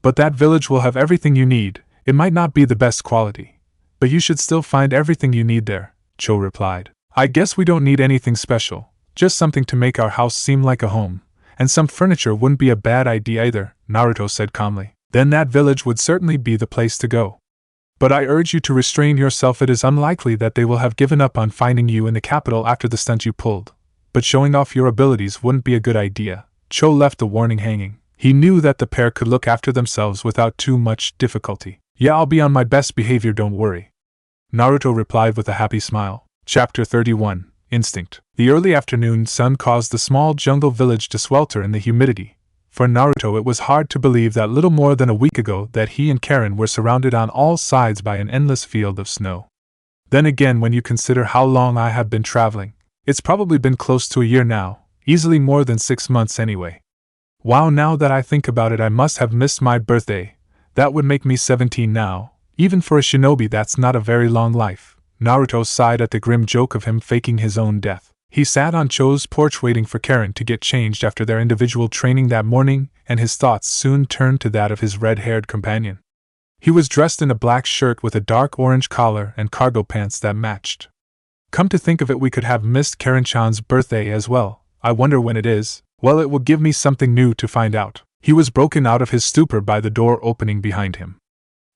A: But that village will have everything you need. It might not be the best quality, but you should still find everything you need there, Cho replied. I guess we don't need anything special, just something to make our house seem like a home, and some furniture wouldn't be a bad idea either, Naruto said calmly. Then that village would certainly be the place to go. But I urge you to restrain yourself. It is unlikely that they will have given up on finding you in the capital after the stunt you pulled. But showing off your abilities wouldn't be a good idea. Cho left the warning hanging. He knew that the pair could look after themselves without too much difficulty. Yeah, I'll be on my best behavior, don't worry. Naruto replied with a happy smile. Chapter 31. Instinct. The early afternoon sun caused the small jungle village to swelter in the humidity. For Naruto, it was hard to believe that little more than a week ago that he and Karin were surrounded on all sides by an endless field of snow. Then again, when you consider how long I have been traveling, it's probably been close to a year now, easily more than 6 months anyway. Wow, now that I think about it, I must have missed my birthday. That would make me 17 now. Even for a shinobi, that's not a very long life. Naruto sighed at the grim joke of him faking his own death. He sat on Cho's porch waiting for Karin to get changed after their individual training that morning, and his thoughts soon turned to that of his red-haired companion. He was dressed in a black shirt with a dark orange collar and cargo pants that matched. Come to think of it, we could have missed Karin-chan's birthday as well. I wonder when it is. Well, it will give me something new to find out. He was broken out of his stupor by the door opening behind him.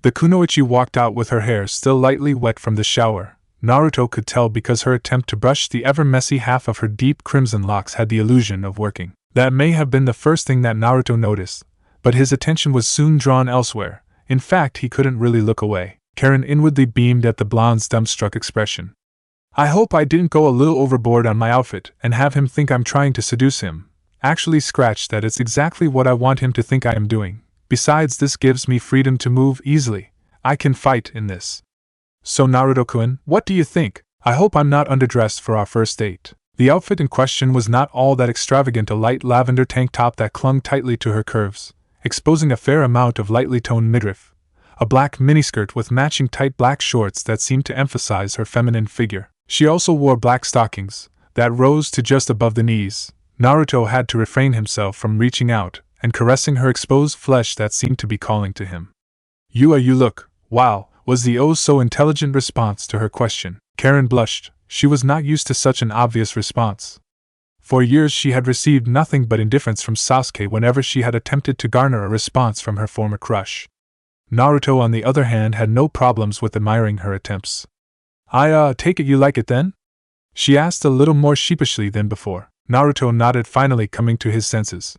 A: The kunoichi walked out with her hair still lightly wet from the shower. Naruto could tell because her attempt to brush the ever-messy half of her deep crimson locks had the illusion of working. That may have been the first thing that Naruto noticed, but his attention was soon drawn elsewhere. In fact, he couldn't really look away. Karin inwardly beamed at the blonde's dumbstruck expression. I hope I didn't go a little overboard on my outfit and have him think I'm trying to seduce him. Actually, scratch that, it's exactly what I want him to think I am doing. Besides, this gives me freedom to move easily. I can fight in this. So Naruto-kun, what do you think? I hope I'm not underdressed for our first date. The outfit in question was not all that extravagant, a light lavender tank top that clung tightly to her curves, exposing a fair amount of lightly toned midriff, a black miniskirt with matching tight black shorts that seemed to emphasize her feminine figure. She also wore black stockings that rose to just above the knees. Naruto had to refrain himself from reaching out and caressing her exposed flesh that seemed to be calling to him. You look, wow, was the oh-so-intelligent response to her question. Karin blushed. She was not used to such an obvious response. For years she had received nothing but indifference from Sasuke whenever she had attempted to garner a response from her former crush. Naruto, on the other hand, had no problems with admiring her attempts. I take it you like it then? She asked a little more sheepishly than before. Naruto nodded, finally coming to his senses.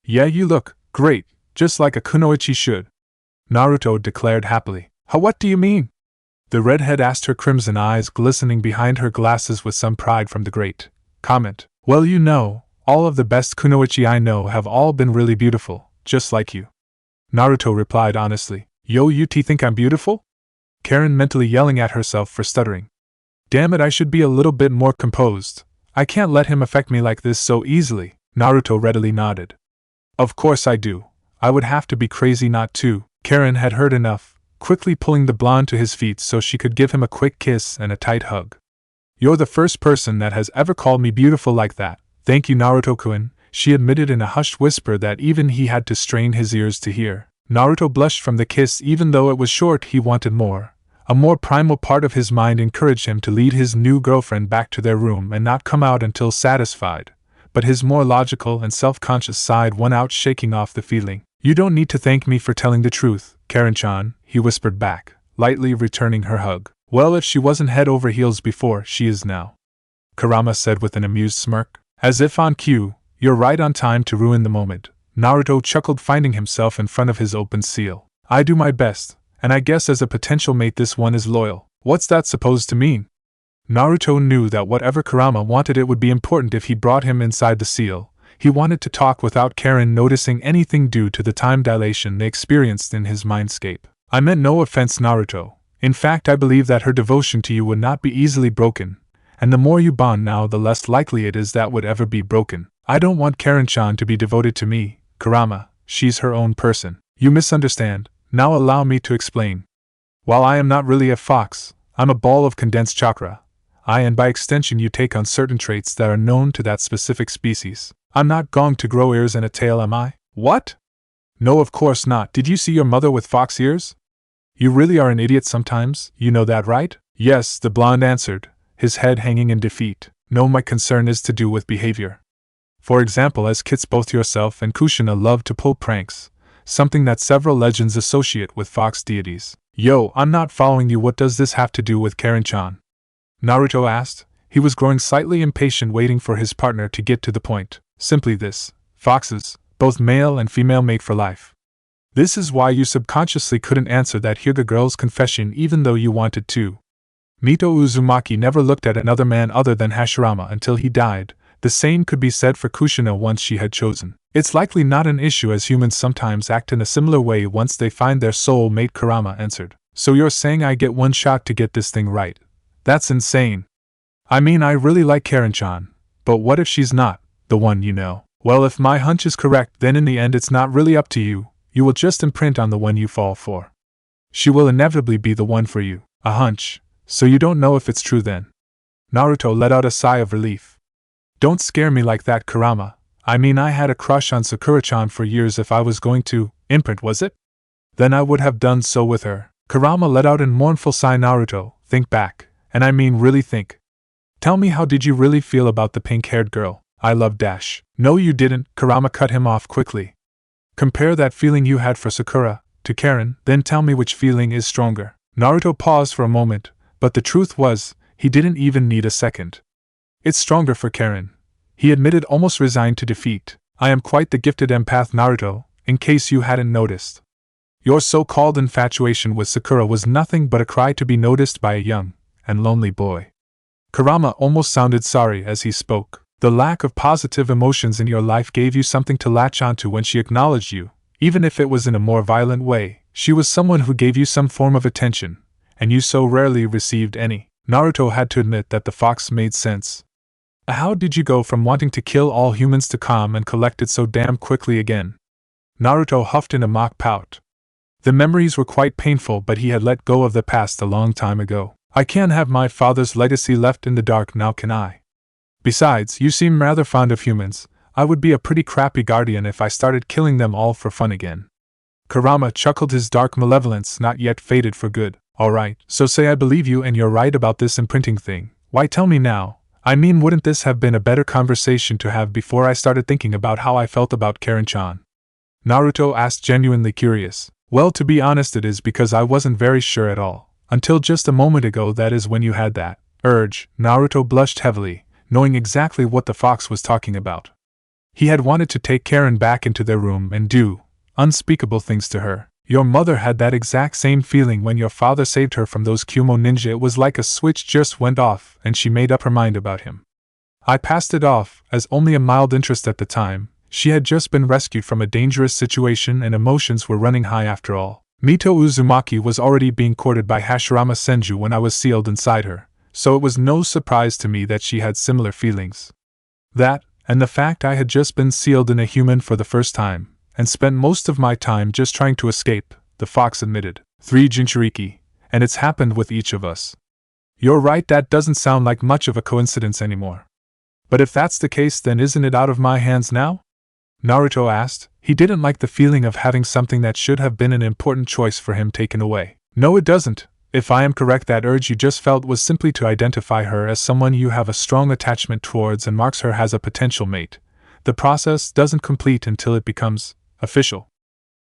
A: Yeah, you look great, just like a kunoichi should, Naruto declared happily. What do you mean? The redhead asked, her crimson eyes glistening behind her glasses with some pride from the great comment. Well, you know, all of the best kunoichi I know have all been really beautiful, just like you. Naruto replied honestly. Yo, you think I'm beautiful? Karin mentally yelling at herself for stuttering. Damn it, I should be a little bit more composed. I can't let him affect me like this so easily. Naruto readily nodded. Of course I do. I would have to be crazy not to. Karin had heard enough, quickly pulling the blonde to his feet so she could give him a quick kiss and a tight hug. You're the first person that has ever called me beautiful like that. Thank you, Naruto-kun, she admitted in a hushed whisper that even he had to strain his ears to hear. Naruto blushed from the kiss. Even though it was short, he wanted more. A more primal part of his mind encouraged him to lead his new girlfriend back to their room and not come out until satisfied, but his more logical and self-conscious side won out, shaking off the feeling. You don't need to thank me for telling the truth, Karin-chan, he whispered back, lightly returning her hug. Well, if she wasn't head over heels before, she is now, Kurama said with an amused smirk. As if on cue, you're right on time to ruin the moment. Naruto chuckled, finding himself in front of his open seal. I do my best, and I guess as a potential mate this one is loyal. What's that supposed to mean? Naruto knew that whatever Kurama wanted, it would be important if he brought him inside the seal. He wanted to talk without Karin noticing anything due to the time dilation they experienced in his mindscape. I meant no offense, Naruto. In fact, I believe that her devotion to you would not be easily broken, and the more you bond now, the less likely it is that would ever be broken. I don't want Karin-chan to be devoted to me, Kurama. She's her own person. You misunderstand. Now allow me to explain. While I am not really a fox, I'm a ball of condensed chakra. And by extension you take on certain traits that are known to that specific species. I'm not going to grow ears and a tail, am I? What? No, of course not. Did you see your mother with fox ears? You really are an idiot sometimes, you know that, right? Yes, the blonde answered, his head hanging in defeat. No, my concern is to do with behavior. For example, as kids both yourself and Kushina love to pull pranks, something that several legends associate with fox deities. Yo, I'm not following you. What does this have to do with Karin-chan? Naruto asked. He was growing slightly impatient, waiting for his partner to get to the point. Simply this: foxes, both male and female, mate for life. This is why you subconsciously couldn't answer that. Hear the girl's confession even though you wanted to. Mito Uzumaki never looked at another man other than Hashirama until he died. The same could be said for Kushina once she had chosen. It's likely not an issue, as humans sometimes act in a similar way once they find their soul mate, Kurama answered. So you're saying I get one shot to get this thing right? That's insane. I mean, I really like Karin-chan, but what if she's not the one, you know? Well, if my hunch is correct, then in the end it's not really up to you. You will just imprint on the one you fall for. She will inevitably be the one for you. A hunch, so you don't know if it's true then. Naruto let out a sigh of relief. Don't scare me like that, Kurama. I mean, I had a crush on Sakura-chan for years. If I was going to imprint, was it? Then I would have done so with her. Kurama let out a mournful sigh. Naruto, think back, and I mean really think. Tell me, how did you really feel about the pink-haired girl? I loved Dash. No, you didn't, Kurama cut him off quickly. Compare that feeling you had for Sakura to Karin, then tell me which feeling is stronger. Naruto paused for a moment, but the truth was, he didn't even need a second. It's stronger for Karin, he admitted, almost resigned to defeat. I am quite the gifted empath, Naruto, in case you hadn't noticed. Your so-called infatuation with Sakura was nothing but a cry to be noticed by a young and lonely boy. Kurama almost sounded sorry as he spoke. The lack of positive emotions in your life gave you something to latch onto when she acknowledged you, even if it was in a more violent way. She was someone who gave you some form of attention, and you so rarely received any. Naruto had to admit that the fox made sense. How did you go from wanting to kill all humans to calm and collected so damn quickly again? Naruto huffed in a mock pout. The memories were quite painful, but he had let go of the past a long time ago. I can't have my father's legacy left in the dark now, can I? Besides, you seem rather fond of humans. I would be a pretty crappy guardian if I started killing them all for fun again. Kurama chuckled, his dark malevolence not yet faded for good. Alright, so say I believe you and you're right about this imprinting thing. Why tell me now? I mean, wouldn't this have been a better conversation to have before I started thinking about how I felt about Karin-chan? Naruto asked, genuinely curious. Well, to be honest, it is because I wasn't very sure at all. Until just a moment ago, that is when you had that urge. Naruto blushed heavily, knowing exactly what the fox was talking about. He had wanted to take Karin back into their room and do unspeakable things to her. Your mother had that exact same feeling when your father saved her from those Kumo ninja. It was like a switch just went off and she made up her mind about him. I passed it off as only a mild interest at the time. She had just been rescued from a dangerous situation and emotions were running high after all. Mito Uzumaki was already being courted by Hashirama Senju when I was sealed inside her, so it was no surprise to me that she had similar feelings. That, and the fact I had just been sealed in a human for the first time, and spent most of my time just trying to escape, the fox admitted. 3 Jinchuriki, and it's happened with each of us. You're right, that doesn't sound like much of a coincidence anymore. But if that's the case, then isn't it out of my hands now? Naruto asked. He didn't like the feeling of having something that should have been an important choice for him taken away. No, it doesn't. If I am correct, that urge you just felt was simply to identify her as someone you have a strong attachment towards and marks her as a potential mate. The process doesn't complete until it becomes official.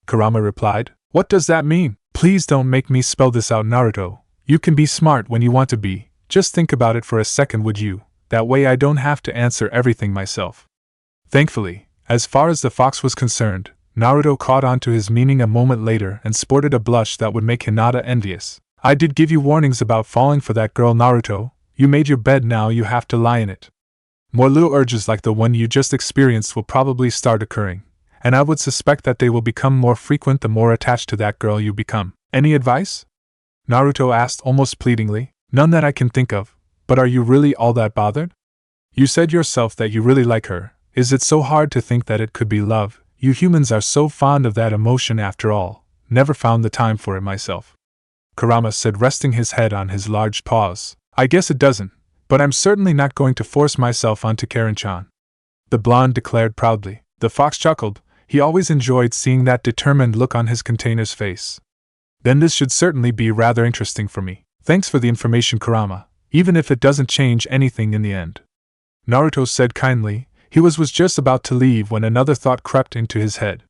A: Kurama replied. What does that mean? Please don't make me spell this out, Naruto. You can be smart when you want to be. Just think about it for a second, would you? That way I don't have to answer everything myself. Thankfully, as far as the fox was concerned, Naruto caught on to his meaning a moment later and sported a blush that would make Hinata envious. I did give you warnings about falling for that girl, Naruto. You made your bed, now you have to lie in it. More little urges like the one you just experienced will probably start occurring, and I would suspect that they will become more frequent the more attached to that girl you become. Any advice? Naruto asked almost pleadingly. None that I can think of, but are you really all that bothered? You said yourself that you really like her. Is it so hard to think that it could be love? You humans are so fond of that emotion after all. Never found the time for it myself. Kurama said, resting his head on his large paws. I guess it doesn't, but I'm certainly not going to force myself onto Karin-chan. The blonde declared proudly. The fox chuckled. He always enjoyed seeing that determined look on his container's face. Then this should certainly be rather interesting for me. Thanks for the information, Kurama, even if it doesn't change anything in the end. Naruto said kindly. He was just about to leave when another thought crept into his head.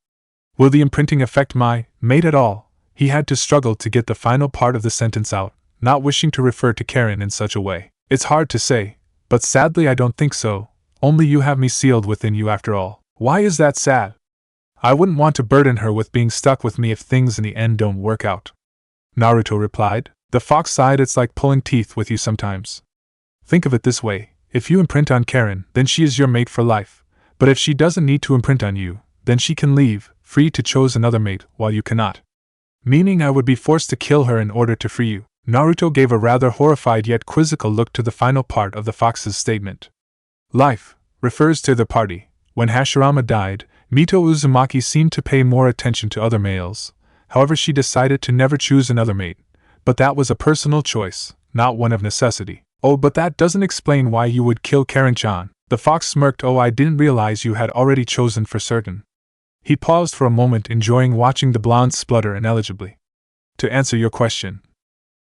A: Will the imprinting affect my mate at all? He had to struggle to get the final part of the sentence out, not wishing to refer to Karin in such a way. It's hard to say, but sadly I don't think so. Only you have me sealed within you after all. Why is that sad? I wouldn't want to burden her with being stuck with me if things in the end don't work out. Naruto replied. The fox sighed. It's like pulling teeth with you sometimes. Think of it this way. If you imprint on Karin, then she is your mate for life. But if she doesn't need to imprint on you, then she can leave, free to choose another mate, while you cannot. Meaning I would be forced to kill her in order to free you. Naruto gave a rather horrified yet quizzical look to the final part of the fox's statement. Life refers to the party. When Hashirama died, Mito Uzumaki seemed to pay more attention to other males. However, she decided to never choose another mate. But that was a personal choice, not one of necessity. Oh, but that doesn't explain why you would kill Karin-chan. The fox smirked. Oh, I didn't realize you had already chosen for certain. He paused for a moment, enjoying watching the blonde splutter ineligibly. To answer your question.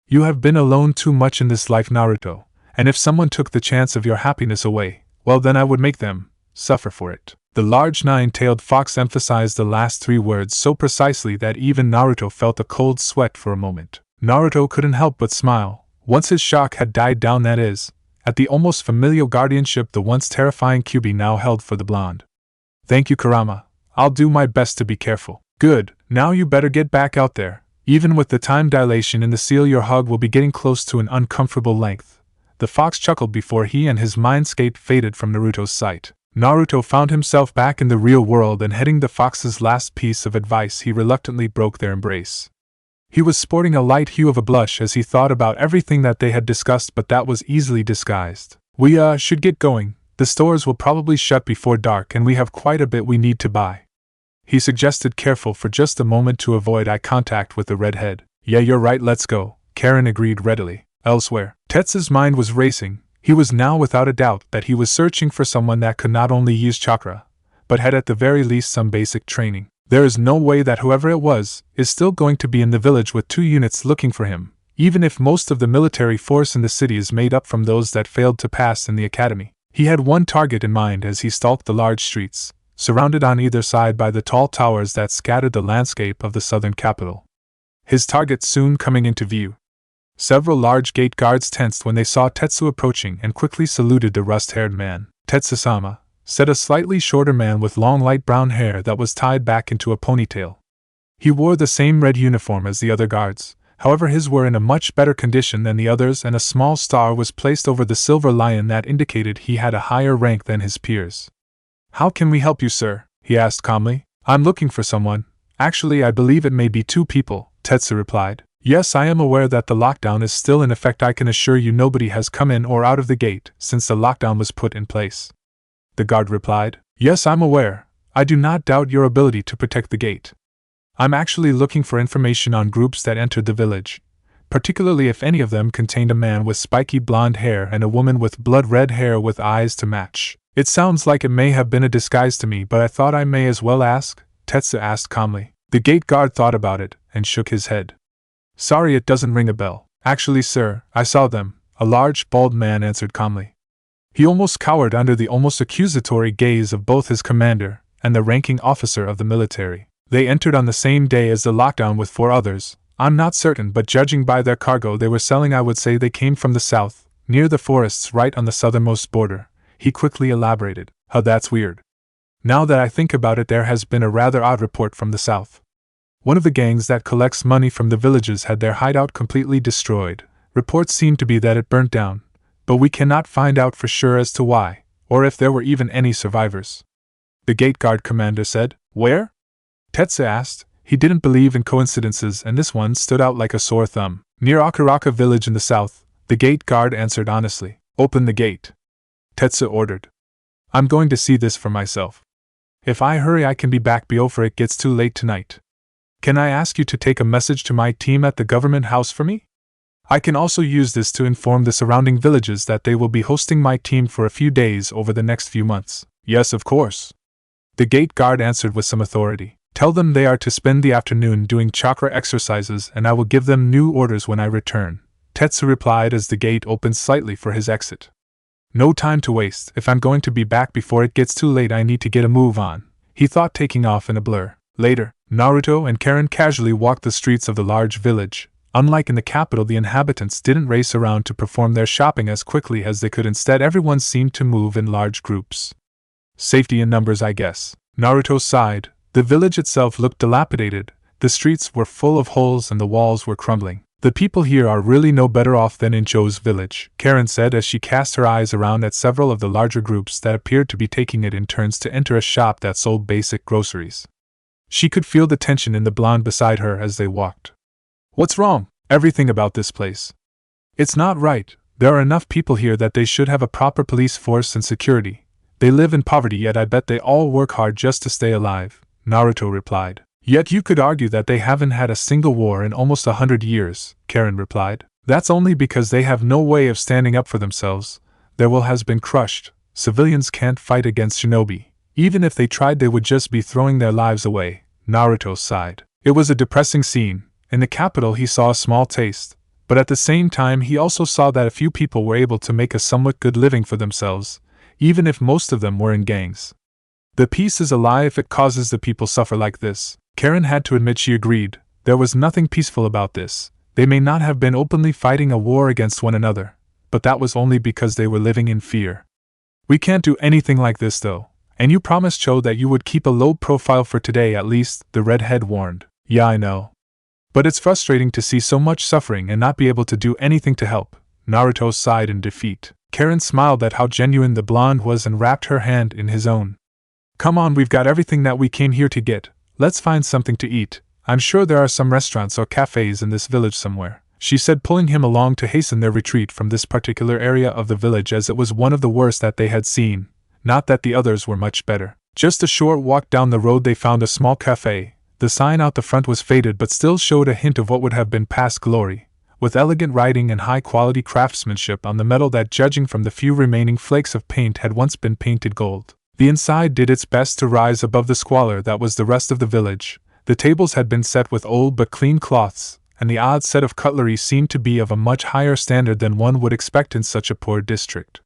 A: You have been alone too much in this life, Naruto, and if someone took the chance of your happiness away, well then I would make them suffer for it. The large nine-tailed fox emphasized the last 3 words so precisely that even Naruto felt a cold sweat for a moment. Naruto couldn't help but smile, once his shock had died down, that is, at the almost familial guardianship the once terrifying Kyuubi now held for the blonde. Thank you, Kurama. I'll do my best to be careful. Good, now you better get back out there. Even with the time dilation in the seal, your hug will be getting close to an uncomfortable length. The fox chuckled before he and his mindscape faded from Naruto's sight. Naruto found himself back in the real world, and heading the fox's last piece of advice, he reluctantly broke their embrace. He was sporting a light hue of a blush as he thought about everything that they had discussed, but that was easily disguised. We should get going. The stores will probably shut before dark and we have quite a bit we need to buy. He suggested, careful for just a moment to avoid eye contact with the redhead. Yeah, you're right, let's go, Karin agreed readily. Elsewhere, Tetsu's mind was racing. He was now without a doubt that he was searching for someone that could not only use chakra, but had at the very least some basic training. There is no way that whoever it was is still going to be in the village with 2 units looking for him, even if most of the military force in the city is made up from those that failed to pass in the academy. He had one target in mind as he stalked the large streets, surrounded on either side by the tall towers that scattered the landscape of the southern capital. His target soon coming into view. Several large gate guards tensed when they saw Tetsu approaching and quickly saluted the rust-haired man. Tetsu-sama, said a slightly shorter man with long light brown hair that was tied back into a ponytail. He wore the same red uniform as the other guards, however his were in a much better condition than the others, and a small star was placed over the silver lion that indicated he had a higher rank than his peers. How can we help you, sir? He asked calmly. I'm looking for someone. Actually, I believe it may be 2 people, Tetsu replied. Yes, I am aware that the lockdown is still in effect. I can assure you nobody has come in or out of the gate since the lockdown was put in place. The guard replied. Yes, I'm aware. I do not doubt your ability to protect the gate. I'm actually looking for information on groups that entered the village, particularly if any of them contained a man with spiky blonde hair and a woman with blood-red hair with eyes to match. It sounds like it may have been a disguise to me, but I thought I may as well ask, Tetsu asked calmly. The gate guard thought about it and shook his head. Sorry, it doesn't ring a bell. Actually, sir, I saw them, a large, bald man answered calmly. He almost cowered under the almost accusatory gaze of both his commander and the ranking officer of the military. They entered on the same day as the lockdown with 4 others. I'm not certain, but judging by their cargo they were selling, I would say they came from the south, near the forests right on the southernmost border. He quickly elaborated. Huh, that's weird. Now that I think about it, there has been a rather odd report from the south. One of the gangs that collects money from the villages had their hideout completely destroyed. Reports seem to be that it burnt down, but we cannot find out for sure as to why, or if there were even any survivors. The gate guard commander said. Where? Tetsu asked. He didn't believe in coincidences, and this one stood out like a sore thumb. Near Akaraka village in the south, the gate guard answered honestly. Open the gate. Tetsu ordered. I'm going to see this for myself. If I hurry I can be back before it gets too late tonight. Can I ask you to take a message to my team at the government house for me? I can also use this to inform the surrounding villages that they will be hosting my team for a few days over the next few months. Yes, of course. The gate guard answered with some authority. Tell them they are to spend the afternoon doing chakra exercises and I will give them new orders when I return. Tetsu replied as the gate opened slightly for his exit. No time to waste. If I'm going to be back before it gets too late I need to get a move on, he thought, taking off in a blur. Later, Naruto and Karin casually walked the streets of the large village. Unlike in the capital, the inhabitants didn't race around to perform their shopping as quickly as they could. Instead, everyone seemed to move in large groups. Safety in numbers, I guess. Naruto sighed. The village itself looked dilapidated. The streets were full of holes and the walls were crumbling. The people here are really no better off than in Joe's village, Karin said as she cast her eyes around at several of the larger groups that appeared to be taking it in turns to enter a shop that sold basic groceries. She could feel the tension in the blonde beside her as they walked. What's wrong? Everything about this place. It's not right. There are enough people here that they should have a proper police force and security. They live in poverty, yet I bet they all work hard just to stay alive, Naruto replied. Yet you could argue that they haven't had a single war in almost 100 years, Karin replied. That's only because they have no way of standing up for themselves. Their will has been crushed. Civilians can't fight against shinobi. Even if they tried, they would just be throwing their lives away, Naruto sighed. It was a depressing scene. In the capital he saw a small taste, but at the same time he also saw that a few people were able to make a somewhat good living for themselves, even if most of them were in gangs. The peace is a lie if it causes the people suffer like this. Karin had to admit she agreed. There was nothing peaceful about this. They may not have been openly fighting a war against one another, but that was only because they were living in fear. We can't do anything like this though, and you promised Cho that you would keep a low profile for today at least, the redhead warned. Yeah, I know. But it's frustrating to see so much suffering and not be able to do anything to help, Naruto sighed in defeat. Karin smiled at how genuine the blonde was and wrapped her hand in his own. Come on, we've got everything that we came here to get. Let's find something to eat. I'm sure there are some restaurants or cafes in this village somewhere, she said, pulling him along to hasten their retreat from this particular area of the village as it was one of the worst that they had seen. Not that the others were much better. Just a short walk down the road they found a small cafe. The sign out the front was faded but still showed a hint of what would have been past glory, with elegant writing and high-quality craftsmanship on the metal that, judging from the few remaining flakes of paint, had once been painted gold. The inside did its best to rise above the squalor that was the rest of the village. The tables had been set with old but clean cloths, and the odd set of cutlery seemed to be of a much higher standard than one would expect in such a poor district.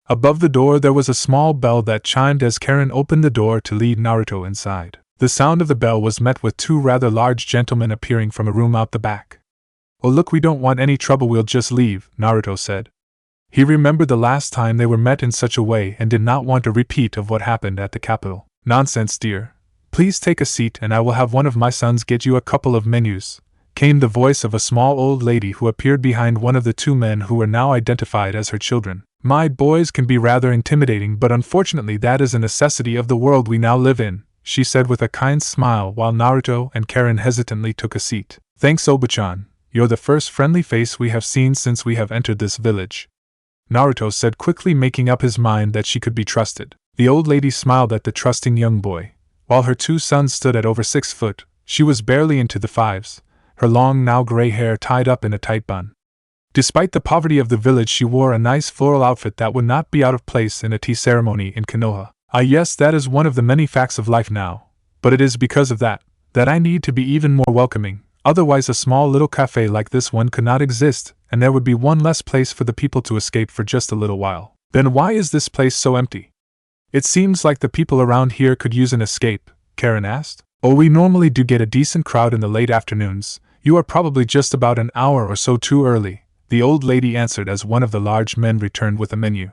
A: Above the door there was a small bell that chimed as Karin opened the door to lead Naruto inside. The sound of the bell was met with 2 rather large gentlemen appearing from a room out the back. Oh look, we don't want any trouble, we'll just leave, Naruto said. He remembered the last time they were met in such a way and did not want a repeat of what happened at the capital. Nonsense, dear. Please take a seat and I will have one of my sons get you a couple of menus, came the voice of a small old lady who appeared behind one of the 2 men who were now identified as her children. My boys can be rather intimidating, but unfortunately that is a necessity of the world we now live in, she said with a kind smile while Naruto and Karin hesitantly took a seat. Thanks, Oba-chan. You're the first friendly face we have seen since we have entered this village, Naruto said, quickly making up his mind that she could be trusted. The old lady smiled at the trusting young boy. While her two sons stood at over 6 foot, she was barely into the fives, her long now gray hair tied up in a tight bun. Despite the poverty of the village, she wore a nice floral outfit that would not be out of place in a tea ceremony in Konoha. Yes, that is one of the many facts of life now, but it is because of that I need to be even more welcoming. Otherwise a small little cafe like this one could not exist, and there would be one less place for the people to escape for just a little while. Then why is this place so empty? It seems like the people around here could use an escape, Karin asked. Oh, we normally do get a decent crowd in the late afternoons. You are probably just about an hour or so too early, the old lady answered as one of the large men returned with a menu.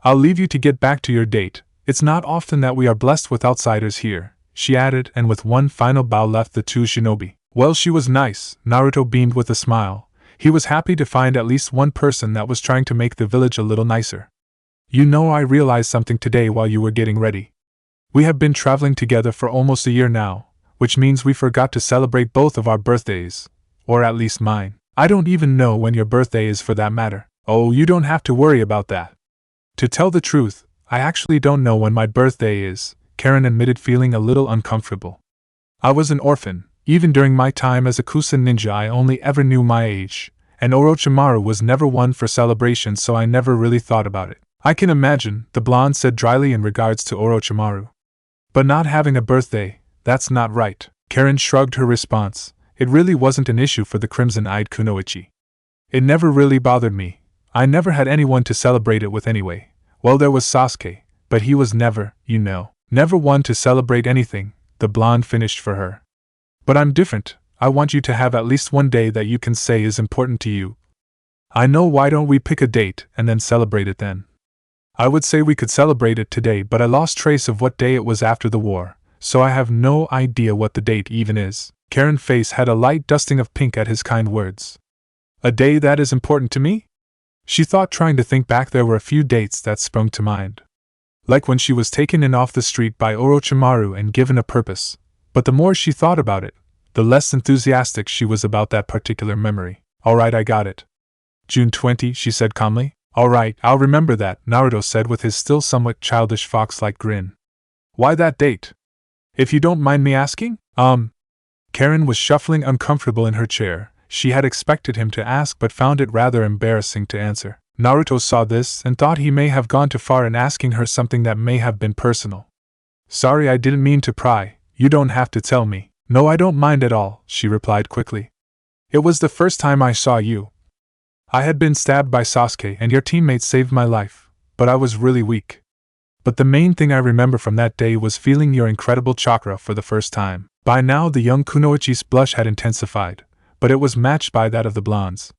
A: I'll leave you to get back to your date. It's not often that we are blessed with outsiders here, she added, and with one final bow left the two shinobi. Well, she was nice, Naruto beamed with a smile. He was happy to find at least one person that was trying to make the village a little nicer. You know, I realized something today while you were getting ready. We have been traveling together for almost a year now, which means we forgot to celebrate both of our birthdays. Or at least mine. I don't even know when your birthday is for that matter. Oh, you don't have to worry about that. To tell the truth, I actually don't know when my birthday is, Karin admitted, feeling a little uncomfortable. I was an orphan. Even during my time as a Kusen ninja I only ever knew my age, and Orochimaru was never one for celebrations, so I never really thought about it. I can imagine, the blonde said dryly in regards to Orochimaru. But not having a birthday, that's not right. Karin shrugged her response. It really wasn't an issue for the crimson-eyed Kunoichi. It never really bothered me. I never had anyone to celebrate it with anyway. Well, there was Sasuke, but he was never, never one to celebrate anything, the blonde finished for her. But I'm different. I want you to have at least one day that you can say is important to you. I know, why don't we pick a date and then celebrate it then? I would say we could celebrate it today, but I lost trace of what day it was after the war, so I have no idea what the date even is. Karin's face had a light dusting of pink at his kind words. A day that is important to me? She thought, trying to think back. There were a few dates that sprung to mind. Like when she was taken in off the street by Orochimaru and given a purpose. But the more she thought about it, the less enthusiastic she was about that particular memory. Alright, I got it. June 20, she said calmly. Alright, I'll remember that, Naruto said with his still somewhat childish fox-like grin. Why that date? If you don't mind me asking? Karin was shuffling uncomfortable in her chair. She had expected him to ask but found it rather embarrassing to answer. Naruto saw this and thought he may have gone too far in asking her something that may have been personal. Sorry, I didn't mean to pry. You don't have to tell me. No, I don't mind at all, she replied quickly. It was the first time I saw you. I had been stabbed by Sasuke and your teammates saved my life, but I was really weak. But the main thing I remember from that day was feeling your incredible chakra for the first time. By now the young Kunoichi's blush had intensified, but it was matched by that of the blondes.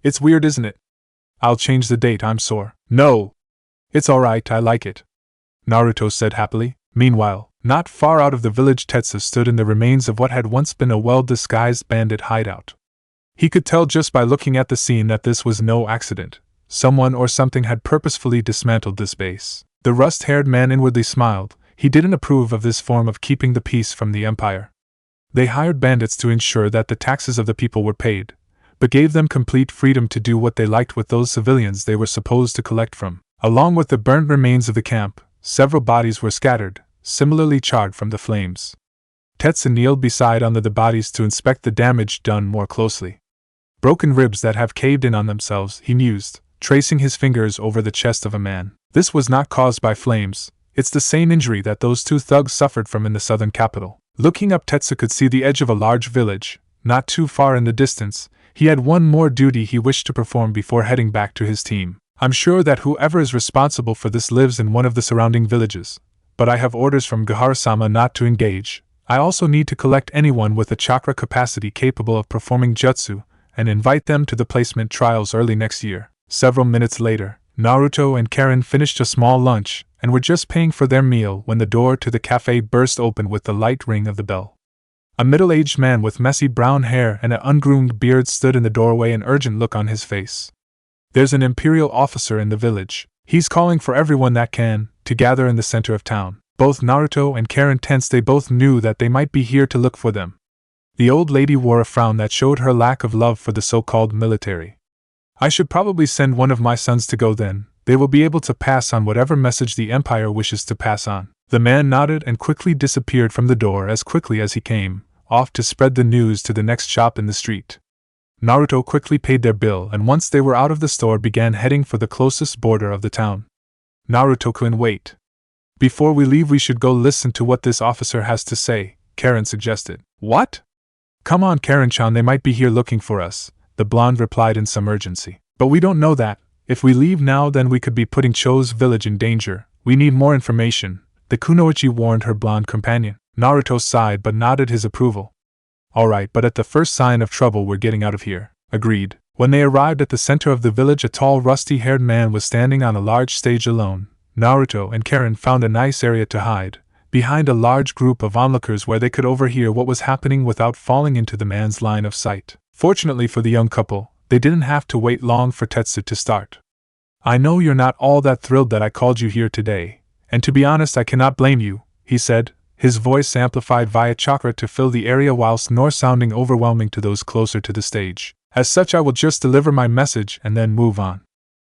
A: It's weird, isn't it? I'll change the date, I'm sore. No! It's alright, I like it, Naruto said happily. Meanwhile, not far out of the village, Tetsu stood in the remains of what had once been a well-disguised bandit hideout. He could tell just by looking at the scene that this was no accident. Someone or something had purposefully dismantled this base. The rust-haired man inwardly smiled. He didn't approve of this form of keeping the peace from the empire. They hired bandits to ensure that the taxes of the people were paid, but gave them complete freedom to do what they liked with those civilians they were supposed to collect from. Along with the burnt remains of the camp, several bodies were scattered, similarly charred from the flames. Tetsu kneeled beside one of the bodies to inspect the damage done more closely. Broken ribs that have caved in on themselves, he mused, tracing his fingers over the chest of a man. This was not caused by flames. It's the same injury that those two thugs suffered from in the southern capital. Looking up, Tetsu could see the edge of a large village, not too far in the distance. He had one more duty he wished to perform before heading back to his team. I'm sure that whoever is responsible for this lives in one of the surrounding villages, but I have orders from Gahara-sama not to engage. I also need to collect anyone with a chakra capacity capable of performing jutsu, and invite them to the placement trials early next year. Several minutes later, Naruto and Karin finished a small lunch, and were just paying for their meal when the door to the cafe burst open with the light ring of the bell. A middle-aged man with messy brown hair and an ungroomed beard stood in the doorway, an urgent look on his face. There's an Imperial officer in the village. He's calling for everyone that can, to gather in the center of town. Both Naruto and Karin tensed. They both knew that they might be here to look for them. The old lady wore a frown that showed her lack of love for the so-called military. I should probably send one of my sons to go then. They will be able to pass on whatever message the Empire wishes to pass on. The man nodded and quickly disappeared from the door as quickly as he came, off to spread the news to the next shop in the street. Naruto quickly paid their bill, and once they were out of the store began heading for the closest border of the town. Naruto-kun, wait. Before we leave we should go listen to what this officer has to say, Karin suggested. What? Come on Karin-chan, they might be here looking for us, the blonde replied in some urgency. But we don't know that. If we leave now then we could be putting Cho's village in danger. We need more information, the kunoichi warned her blonde companion. Naruto sighed but nodded his approval. Alright, but at the first sign of trouble we're getting out of here. Agreed. When they arrived at the center of the village, a tall rusty-haired man was standing on a large stage alone. Naruto and Karin found a nice area to hide, behind a large group of onlookers where they could overhear what was happening without falling into the man's line of sight. Fortunately for the young couple, they didn't have to wait long for Tetsu to start. I know you're not all that thrilled that I called you here today, and to be honest I cannot blame you, he said, his voice amplified via chakra to fill the area whilst nor sounding overwhelming to those closer to the stage. As such I will just deliver my message and then move on.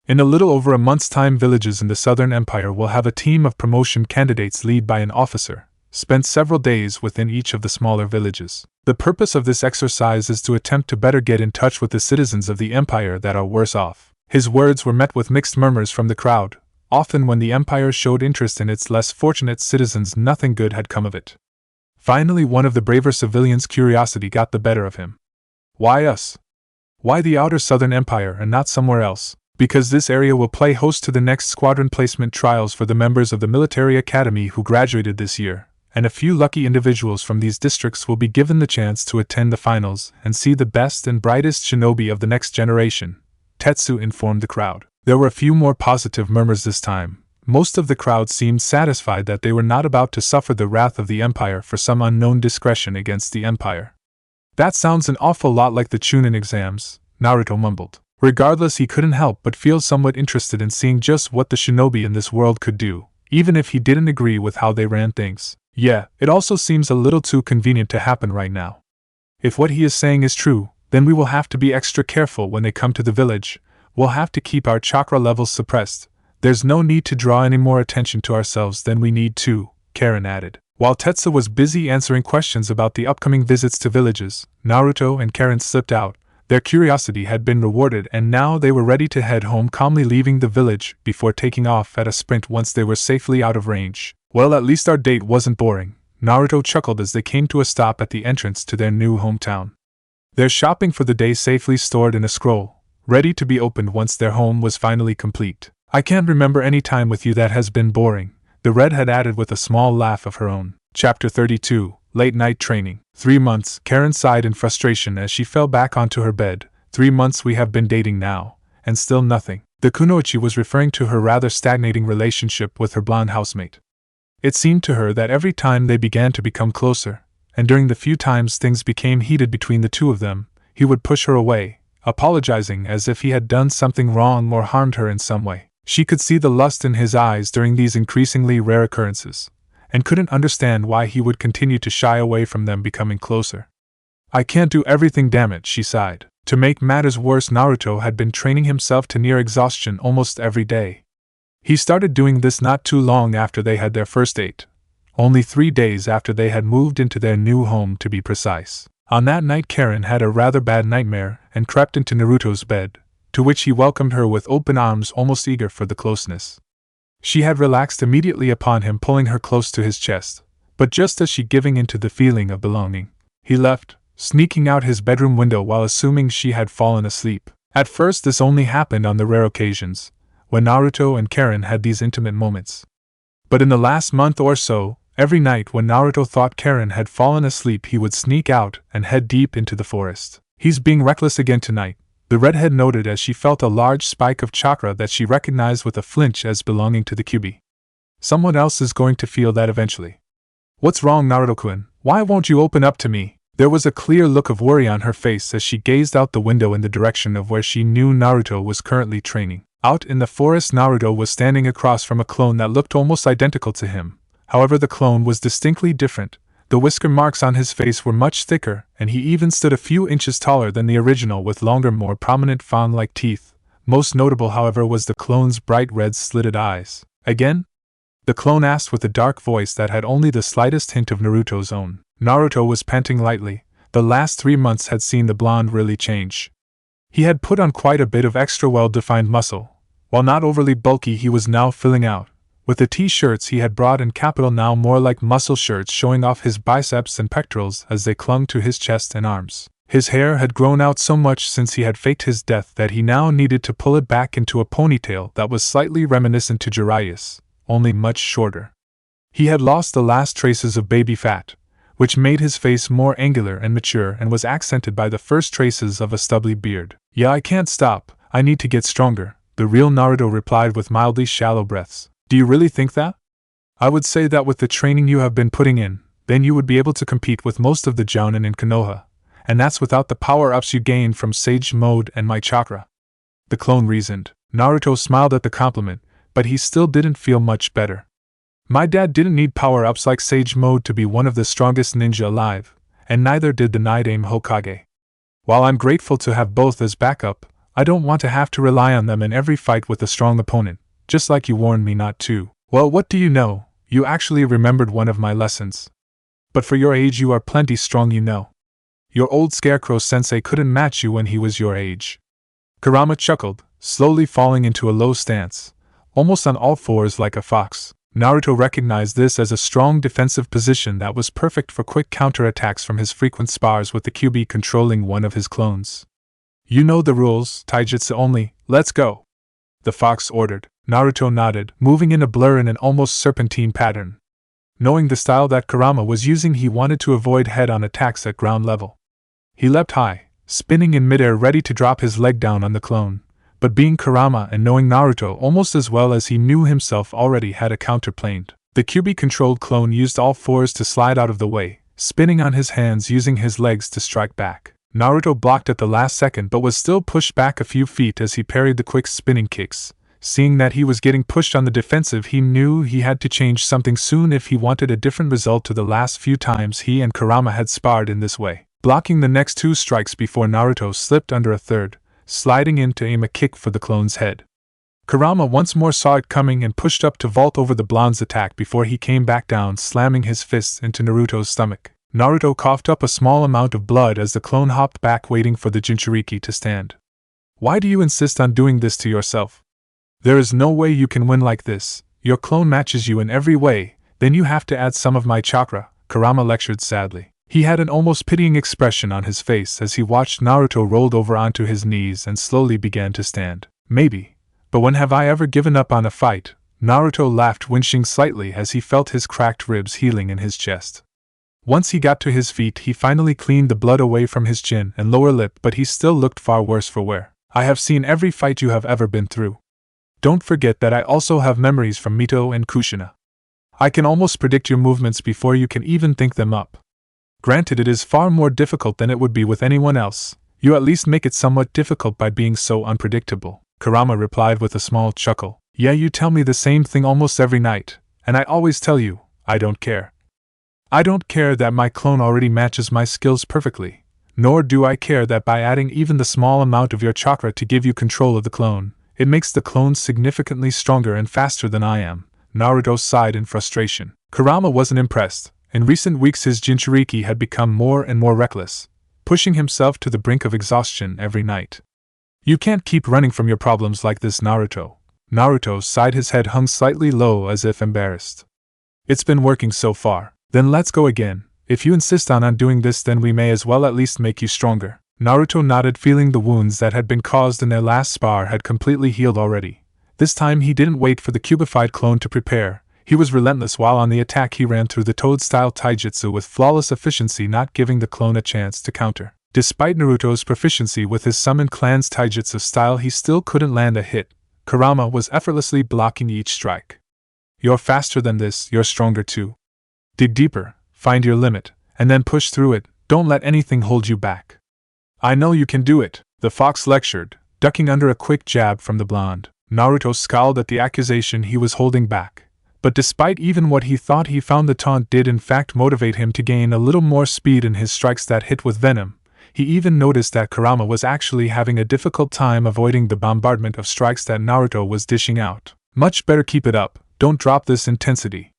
A: In a little over a month's time villages in the Southern Empire will have a team of promotion candidates led by an officer, spent several days within each of the smaller villages. The purpose of this exercise is to attempt to better get in touch with the citizens of the Empire that are worse off. His words were met with mixed murmurs from the crowd. Often when the Empire showed interest in its less fortunate citizens, nothing good had come of it. Finally, one of the braver civilians' curiosity got the better of him. Why us? Why the outer Southern Empire and not somewhere else? Because this area will play host to the next squadron placement trials for the members of the military academy who graduated this year, and a few lucky individuals from these districts will be given the chance to attend the finals and see the best and brightest shinobi of the next generation, Tetsu informed the crowd. There were a few more positive murmurs this time. Most of the crowd seemed satisfied that they were not about to suffer the wrath of the Empire for some unknown discretion against the Empire. That sounds an awful lot like the Chunin exams, Naruto mumbled. Regardless, he couldn't help but feel somewhat interested in seeing just what the shinobi in this world could do, even if he didn't agree with how they ran things. Yeah, it also seems a little too convenient to happen right now. If what he is saying is true, then we will have to be extra careful when they come to the village. We'll have to keep our chakra levels suppressed. There's no need to draw any more attention to ourselves than we need to, Karin added. While Tetsu was busy answering questions about the upcoming visits to villages, Naruto and Karin slipped out. Their curiosity had been rewarded and now they were ready to head home, calmly leaving the village before taking off at a sprint once they were safely out of range. Well, at least our date wasn't boring, Naruto chuckled as they came to a stop at the entrance to their new hometown. Their shopping for the day safely stored in a scroll, ready to be opened once their home was finally complete. I can't remember any time with you that has been boring, the redhead added with a small laugh of her own. Chapter 32, Late Night Training. 3 months, Karin sighed in frustration as she fell back onto her bed. 3 months we have been dating now, and still nothing. The kunoichi was referring to her rather stagnating relationship with her blonde housemate. It seemed to her that every time they began to become closer, and during the few times things became heated between the two of them, he would push her away, apologizing as if he had done something wrong or harmed her in some way. She could see the lust in his eyes during these increasingly rare occurrences, and couldn't understand why he would continue to shy away from them becoming closer. I can't do everything, damn it, she sighed. To make matters worse, Naruto had been training himself to near exhaustion almost every day. He started doing this not too long after they had their first date, only 3 days after they had moved into their new home to be precise. On that night Karin had a rather bad nightmare and crept into Naruto's bed, to which he welcomed her with open arms, almost eager for the closeness. She had relaxed immediately upon him, pulling her close to his chest, but just as she giving into the feeling of belonging, he left, sneaking out his bedroom window while assuming she had fallen asleep. At first this only happened on the rare occasions when Naruto and Karin had these intimate moments. But in the last month or so, every night when Naruto thought Karin had fallen asleep he would sneak out and head deep into the forest. He's being reckless again tonight, the redhead noted as she felt a large spike of chakra that she recognized with a flinch as belonging to the Kyuubi. Someone else is going to feel that eventually. What's wrong, Naruto-kun? Why won't you open up to me? There was a clear look of worry on her face as she gazed out the window in the direction of where she knew Naruto was currently training. Out in the forest, Naruto was standing across from a clone that looked almost identical to him. However, the clone was distinctly different. The whisker marks on his face were much thicker, and he even stood a few inches taller than the original with longer, more prominent fawn-like teeth. Most notable, however, was the clone's bright red slitted eyes. Again? the clone asked with a dark voice that had only the slightest hint of Naruto's own. Naruto was panting lightly. The last 3 months had seen the blonde really change. He had put on quite a bit of extra well-defined muscle. While not overly bulky, he was now filling out, with the t-shirts he had brought in capital now more like muscle shirts showing off his biceps and pectorals as they clung to his chest and arms. His hair had grown out so much since he had faked his death that he now needed to pull it back into a ponytail that was slightly reminiscent to Jiraiya's, only much shorter. He had lost the last traces of baby fat, which made his face more angular and mature and was accented by the first traces of a stubbly beard. "Yeah, I can't stop, I need to get stronger," the real Naruto replied with mildly shallow breaths. "Do you really think that? I would say that with the training you have been putting in, then you would be able to compete with most of the Jounin in Konoha, and that's without the power-ups you gained from Sage Mode and my chakra," the clone reasoned. Naruto smiled at the compliment, but he still didn't feel much better. "My dad didn't need power-ups like Sage Mode to be one of the strongest ninja alive, and neither did the Night Aim Hokage. While I'm grateful to have both as backup, I don't want to have to rely on them in every fight with a strong opponent, just like you warned me not to." "Well, what do you know? You actually remembered one of my lessons. But for your age you are plenty strong, you know. Your old Scarecrow sensei couldn't match you when he was your age." Kurama chuckled, slowly falling into a low stance, almost on all fours like a fox. Naruto recognized this as a strong defensive position that was perfect for quick counterattacks from his frequent spars with the QB controlling one of his clones. "You know the rules, taijutsu only, let's go," the fox ordered. Naruto nodded, moving in a blur in an almost serpentine pattern. Knowing the style that Kurama was using, he wanted to avoid head-on attacks at ground level. He leapt high, spinning in midair ready to drop his leg down on the clone, but being Kurama and knowing Naruto almost as well as he knew himself already had a counterplaned. The QB-controlled clone used all fours to slide out of the way, spinning on his hands using his legs to strike back. Naruto blocked at the last second but was still pushed back a few feet as he parried the quick spinning kicks. Seeing that he was getting pushed on the defensive, he knew he had to change something soon if he wanted a different result to the last few times he and Kurama had sparred in this way. Blocking the next 2 strikes before Naruto slipped under a third, sliding in to aim a kick for the clone's head. Kurama once more saw it coming and pushed up to vault over the blonde's attack before he came back down, slamming his fists into Naruto's stomach. Naruto coughed up a small amount of blood as the clone hopped back, waiting for the Jinchuriki to stand. "Why do you insist on doing this to yourself? There is no way you can win like this. Your clone matches you in every way, then you have to add some of my chakra," Kurama lectured sadly. He had an almost pitying expression on his face as he watched Naruto rolled over onto his knees and slowly began to stand. "Maybe, but when have I ever given up on a fight?" Naruto laughed, winching slightly as he felt his cracked ribs healing in his chest. Once he got to his feet, he finally cleaned the blood away from his chin and lower lip, but he still looked far worse for wear. "I have seen every fight you have ever been through. Don't forget that I also have memories from Mito and Kushina. I can almost predict your movements before you can even think them up. Granted, it is far more difficult than it would be with anyone else. You at least make it somewhat difficult by being so unpredictable," Kurama replied with a small chuckle. "Yeah, you tell me the same thing almost every night, and I always tell you, I don't care. I don't care that my clone already matches my skills perfectly, nor do I care that by adding even the small amount of your chakra to give you control of the clone, it makes the clone significantly stronger and faster than I am." Naruto sighed in frustration. Kurama wasn't impressed. In recent weeks his Jinchuriki had become more and more reckless, pushing himself to the brink of exhaustion every night. "You can't keep running from your problems like this, Naruto." Naruto sighed, his head hung slightly low as if embarrassed. "It's been working so far. Then let's go again. If you insist on doing this, then we may as well at least make you stronger." Naruto nodded, feeling the wounds that had been caused in their last spar had completely healed already. This time he didn't wait for the cubified clone to prepare. He was relentless. While on the attack, he ran through the Toad-style taijutsu with flawless efficiency, not giving the clone a chance to counter. Despite Naruto's proficiency with his summoned clan's taijutsu style, he still couldn't land a hit. Kurama was effortlessly blocking each strike. "You're faster than this, you're stronger too. Dig deeper, find your limit, and then push through it. Don't let anything hold you back." "I know you can do it," the fox lectured, ducking under a quick jab from the blonde. Naruto scowled at the accusation he was holding back. But despite even what he thought, he found the taunt did in fact motivate him to gain a little more speed in his strikes that hit with venom. He even noticed that Kurama was actually having a difficult time avoiding the bombardment of strikes that Naruto was dishing out. "Much better keep it up," don't drop this intensity.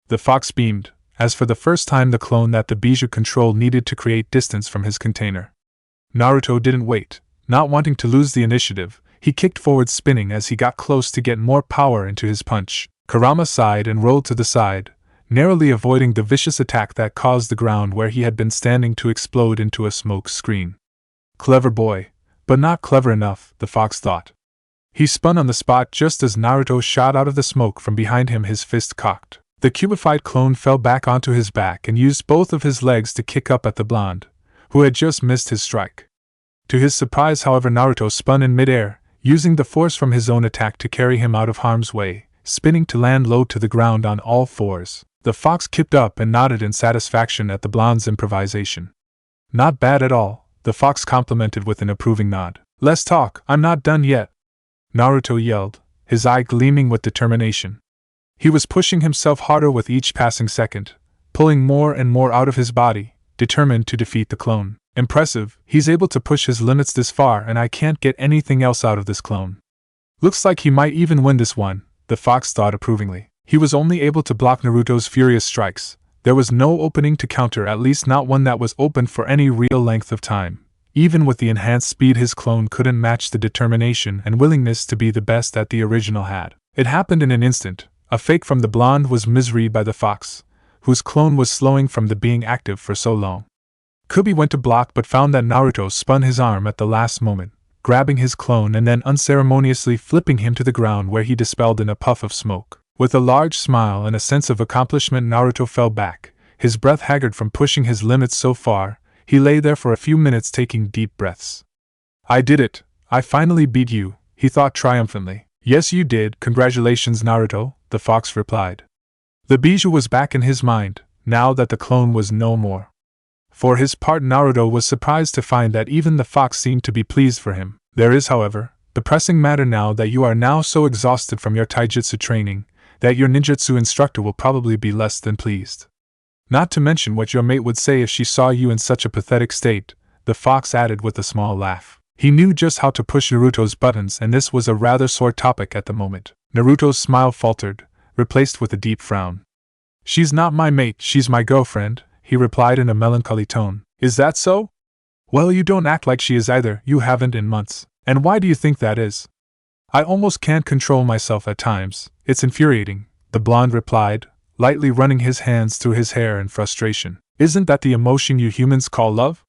A: The fox beamed, as for the first time the clone that the bijou controlled needed to create distance from his container. Naruto didn't wait. Not wanting to lose the initiative, he kicked forward spinning as he got close to get more power into his punch. Kurama sighed and rolled to the side, narrowly avoiding the vicious attack that caused the ground where he had been standing to explode into a smoke screen. Clever boy, but not clever enough, the fox thought. He spun on the spot just as Naruto shot out of the smoke from behind him, his fist cocked. The cubified clone fell back onto his back and used both of his legs to kick up at the blonde, who had just missed his strike. To his surprise, however, Naruto spun in midair, using the force from his own attack to carry him out of harm's way, spinning to land low to the ground on all fours. The fox kicked up and nodded in satisfaction at the blonde's improvisation. Not bad at all, the fox complimented with an approving nod. Let's talk, I'm not done yet, Naruto yelled, his eye gleaming with determination. He was pushing himself harder with each passing second, pulling more and more out of his body, determined to defeat the clone. Impressive, he's able to push his limits this far and I can't get anything else out of this clone. Looks like he might even win this one, the fox thought approvingly. He was only able to block Naruto's furious strikes. There was no opening to counter, at least not one that was open for any real length of time. Even with the enhanced speed, his clone couldn't match the determination and willingness to be the best that the original had. It happened in an instant. A fake from the blonde was misread by the fox, whose clone was slowing from the being active for so long. Kubi went to block but found that Naruto spun his arm at the last moment, grabbing his clone and then unceremoniously flipping him to the ground, where he dispelled in a puff of smoke. With a large smile and a sense of accomplishment, Naruto fell back, his breath haggard from pushing his limits so far. He lay there for a few minutes taking deep breaths. I did it, I finally beat you, he thought triumphantly. Yes you did, congratulations Naruto, the fox replied. The bijou was back in his mind, now that the clone was no more. For his part, Naruto was surprised to find that even the fox seemed to be pleased for him. There is, however, the pressing matter now that you are now so exhausted from your taijutsu training, that your ninjutsu instructor will probably be less than pleased. Not to mention what your mate would say if she saw you in such a pathetic state, the fox added with a small laugh. He knew just how to push Naruto's buttons, and this was a rather sore topic at the moment. Naruto's smile faltered, replaced with a deep frown. She's not my mate, she's my girlfriend, he replied in a melancholy tone. Is that so? Well, you don't act like she is either, you haven't in months. And why do you think that is? I almost can't control myself at times, it's infuriating, the blonde replied, lightly running his hands through his hair in frustration. Isn't that the emotion you humans call love?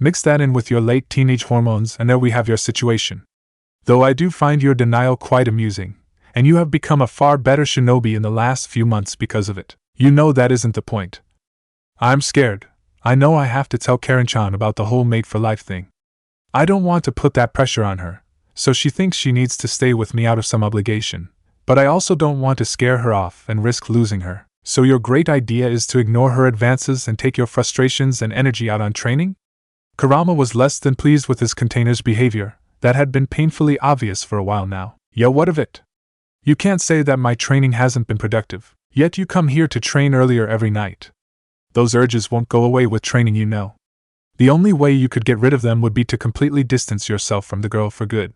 A: Mix that in with your late teenage hormones and there we have your situation. Though I do find your denial quite amusing, and you have become a far better shinobi in the last few months because of it. You know that isn't the point. I'm scared. I know I have to tell Karin-chan about the whole mate for life thing. I don't want to put that pressure on her, so she thinks she needs to stay with me out of some obligation. But I also don't want to scare her off and risk losing her. So your great idea is to ignore her advances and take your frustrations and energy out on training? Kurama was less than pleased with his container's behavior, that had been painfully obvious for a while now. Yeah, what of it? You can't say that my training hasn't been productive, yet you come here to train earlier every night. Those urges won't go away with training, you know. The only way you could get rid of them would be to completely distance yourself from the girl for good.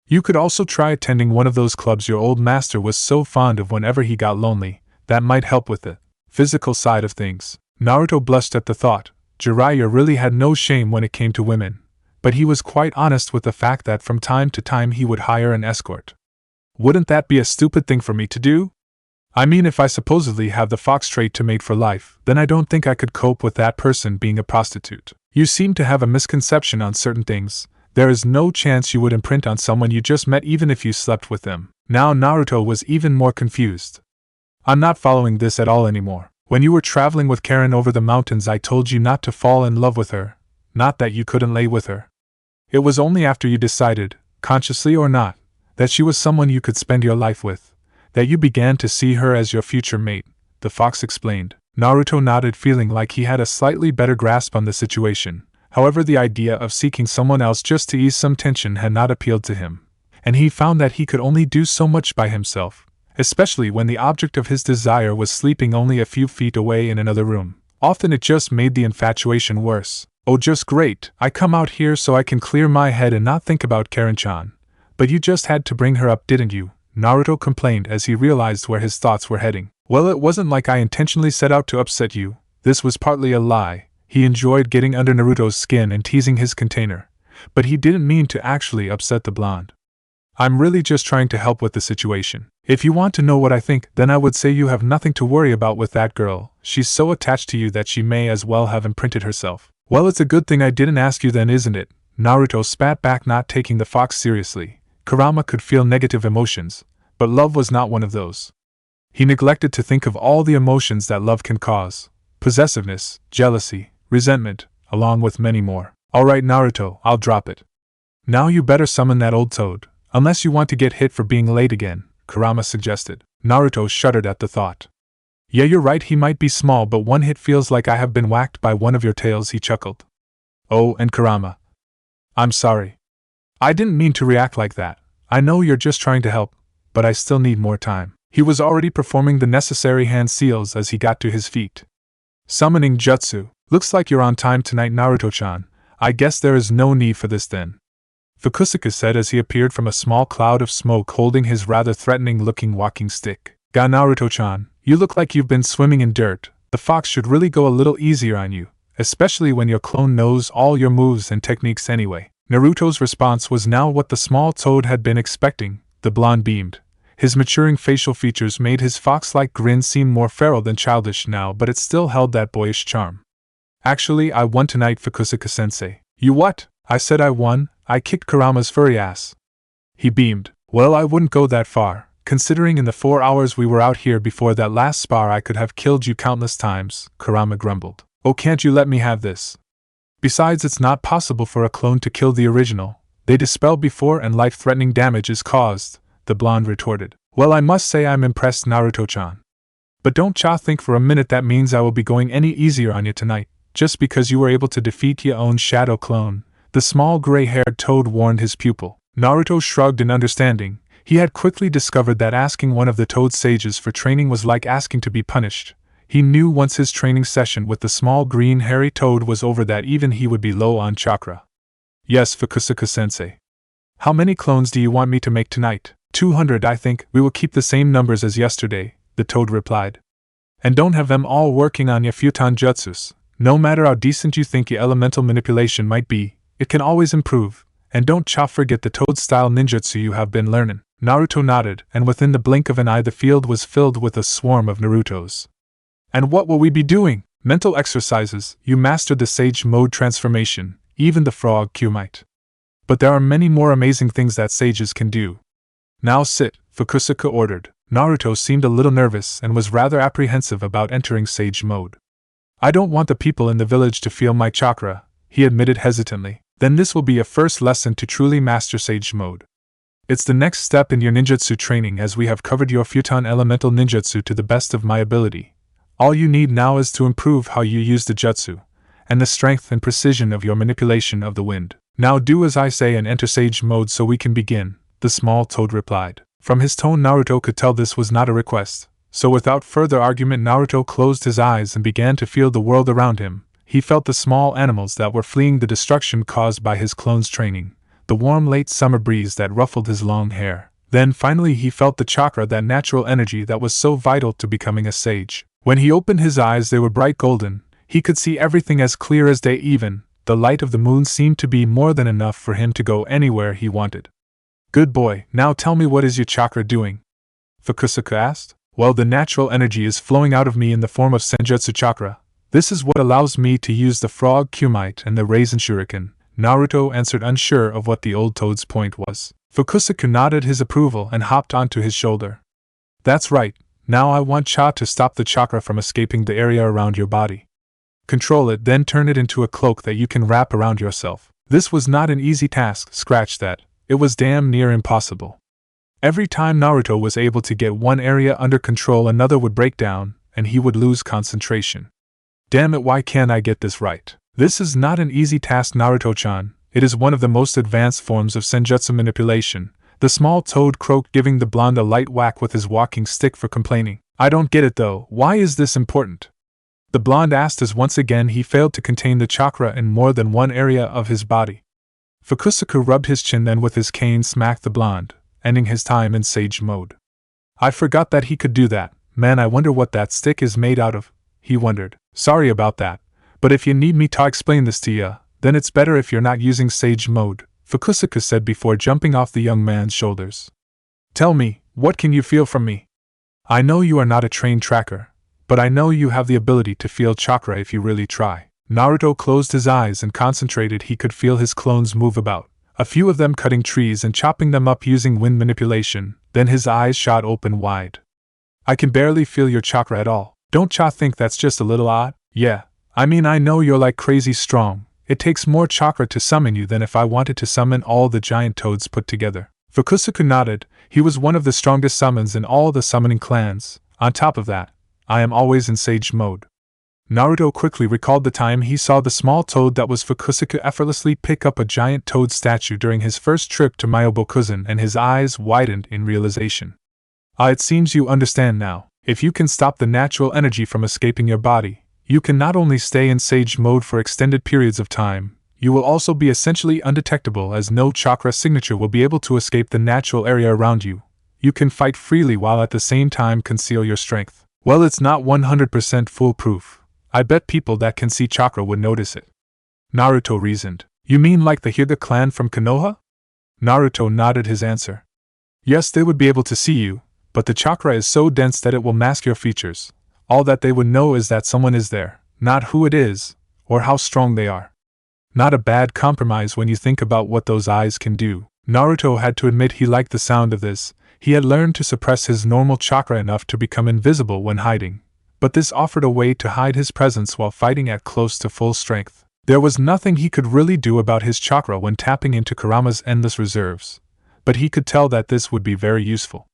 A: You could also try attending one of those clubs your old master was so fond of whenever he got lonely. That might help with the physical side of things. Naruto blushed at the thought. Jiraiya really had no shame when it came to women, but he was quite honest with the fact that from time to time he would hire an escort. Wouldn't that be a stupid thing for me to do? I mean, if I supposedly have the fox trait to mate for life, then I don't think I could cope with that person being a prostitute. You seem to have a misconception on certain things. There is no chance you would imprint on someone you just met even if you slept with them. Now Naruto was even more confused. I'm not following this at all anymore. When you were traveling with Karin over the mountains, I told you not to fall in love with her, not that you couldn't lay with her. It was only after you decided, consciously or not, that she was someone you could spend your life with, that you began to see her as your future mate, the fox explained. Naruto nodded, feeling like he had a slightly better grasp on the situation. However, the idea of seeking someone else just to ease some tension had not appealed to him, and he found that he could only do so much by himself, especially when the object of his desire was sleeping only a few feet away in another room. Often it just made the infatuation worse. Oh, just great, I come out here so I can clear my head and not think about Karin-chan. But you just had to bring her up, didn't you? Naruto complained as he realized where his thoughts were heading. Well, it wasn't like I intentionally set out to upset you. This was partly a lie. He enjoyed getting under Naruto's skin and teasing his container, but he didn't mean to actually upset the blonde. I'm really just trying to help with the situation. If you want to know what I think, then I would say you have nothing to worry about with that girl. She's so attached to you that she may as well have imprinted herself. Well, it's a good thing I didn't ask you then, isn't it? Naruto spat back, not taking the fox seriously. Kurama could feel negative emotions, but love was not one of those. He neglected to think of all the emotions that love can cause: possessiveness, jealousy, resentment, along with many more. Alright Naruto, I'll drop it. Now you better summon that old toad, unless you want to get hit for being late again, Kurama suggested. Naruto shuddered at the thought. Yeah, you're right, he might be small, but one hit feels like I have been whacked by one of your tails, he chuckled. Oh, and Kurama. I'm sorry. I didn't mean to react like that. I know you're just trying to help, but I still need more time. He was already performing the necessary hand seals as he got to his feet. Summoning jutsu. Looks like you're on time tonight, Naruto-chan. I guess there is no need for this then, Fukusuka said as he appeared from a small cloud of smoke holding his rather threatening-looking walking stick. Ga, Naruto-chan, you look like you've been swimming in dirt. The fox should really go a little easier on you, especially when your clone knows all your moves and techniques anyway. Naruto's response was now what the small toad had been expecting. The blonde beamed. His maturing facial features made his fox-like grin seem more feral than childish now, but it still held that boyish charm. Actually, I won tonight, Fukusuka-sensei. You what? I said I won. I kicked Kurama's furry ass. He beamed. Well, I wouldn't go that far, considering in the 4 hours we were out here before that last spar I could have killed you countless times, Kurama grumbled. Oh, can't you let me have this? Besides, it's not possible for a clone to kill the original. They dispel before and life-threatening damage is caused, the blonde retorted. Well, I must say I'm impressed, Naruto-chan. But don't think for a minute that means I will be going any easier on you tonight, just because you were able to defeat your own shadow clone, the small gray-haired toad warned his pupil. Naruto shrugged in understanding. He had quickly discovered that asking one of the toad sages for training was like asking to be punished. He knew once his training session with the small green hairy toad was over that even he would be low on chakra. Yes, Fukusuka-sensei. How many clones do you want me to make tonight? 200, I think. We will keep the same numbers as yesterday, the toad replied. And don't have them all working on your futon jutsus. No matter how decent you think your elemental manipulation might be, it can always improve. And don't forget the toad-style ninjutsu you have been learning. Naruto nodded, and within the blink of an eye the field was filled with a swarm of Narutos. And what will we be doing? Mental exercises. You mastered the sage mode transformation, even the frog Q might. But there are many more amazing things that sages can do. Now sit, Fukusuka ordered. Naruto seemed a little nervous and was rather apprehensive about entering sage mode. I don't want the people in the village to feel my chakra, he admitted hesitantly. Then this will be a first lesson to truly master sage mode. It's the next step in your ninjutsu training, as we have covered your futon elemental ninjutsu to the best of my ability. All you need now is to improve how you use the jutsu, and the strength and precision of your manipulation of the wind. Now do as I say and enter sage mode so we can begin, the small toad replied. From his tone Naruto could tell this was not a request, so without further argument Naruto closed his eyes and began to feel the world around him. He felt the small animals that were fleeing the destruction caused by his clone's training, the warm late summer breeze that ruffled his long hair. Then finally he felt the chakra, that natural energy that was so vital to becoming a sage. When he opened his eyes they were bright golden. He could see everything as clear as day. Even the light of the moon seemed to be more than enough for him to go anywhere he wanted. Good boy, now tell me, what is your chakra doing? Fukusuka asked. Well, the natural energy is flowing out of me in the form of Senjutsu chakra. This is what allows me to use the frog Kumite and the raisin shuriken, Naruto answered, unsure of what the old toad's point was. Fukusuka nodded his approval and hopped onto his shoulder. That's right, now I want to stop the chakra from escaping the area around your body. Control it, then turn it into a cloak that you can wrap around yourself. This was not an easy task, scratch that. It was damn near impossible. Every time Naruto was able to get one area under control, another would break down, and he would lose concentration. Damn it, why can't I get this right? This is not an easy task, Naruto-chan. It is one of the most advanced forms of senjutsu manipulation, the small toad croaked, giving the blonde a light whack with his walking stick for complaining. I don't get it though, why is this important? The blonde asked as once again he failed to contain the chakra in more than one area of his body. Fukusuka rubbed his chin, then with his cane smacked the blonde, ending his time in sage mode. I forgot that he could do that. Man, I wonder what that stick is made out of, he wondered. Sorry about that, but if you need me to explain this to ya, then it's better if you're not using sage mode, Fukusuka said before jumping off the young man's shoulders. Tell me, what can you feel from me? I know you are not a trained tracker, but I know you have the ability to feel chakra if you really try. Naruto closed his eyes and concentrated. He could feel his clones move about, a few of them cutting trees and chopping them up using wind manipulation. Then his eyes shot open wide. I can barely feel your chakra at all. Don't cha think that's just a little odd? Yeah, I mean I know you're like crazy strong. It takes more chakra to summon you than if I wanted to summon all the giant toads put together. Fukusuka nodded. He was one of the strongest summons in all the summoning clans. On top of that, I am always in sage mode. Naruto quickly recalled the time he saw the small toad that was Fukusuka effortlessly pick up a giant toad statue during his first trip to Myobokuzen, and his eyes widened in realization. It seems you understand now. If you can stop the natural energy from escaping your body, you can not only stay in sage mode for extended periods of time, you will also be essentially undetectable, as no chakra signature will be able to escape the natural area around you. You can fight freely while at the same time conceal your strength. Well, it's not 100% foolproof. I bet people that can see chakra would notice it. Naruto reasoned. You mean like the Hyuga clan from Konoha? Naruto nodded his answer. Yes, they would be able to see you, but the chakra is so dense that it will mask your features. All that they would know is that someone is there, not who it is, or how strong they are. Not a bad compromise when you think about what those eyes can do. Naruto had to admit he liked the sound of this. He had learned to suppress his normal chakra enough to become invisible when hiding, but this offered a way to hide his presence while fighting at close to full strength. There was nothing he could really do about his chakra when tapping into Kurama's endless reserves, but he could tell that this would be very useful.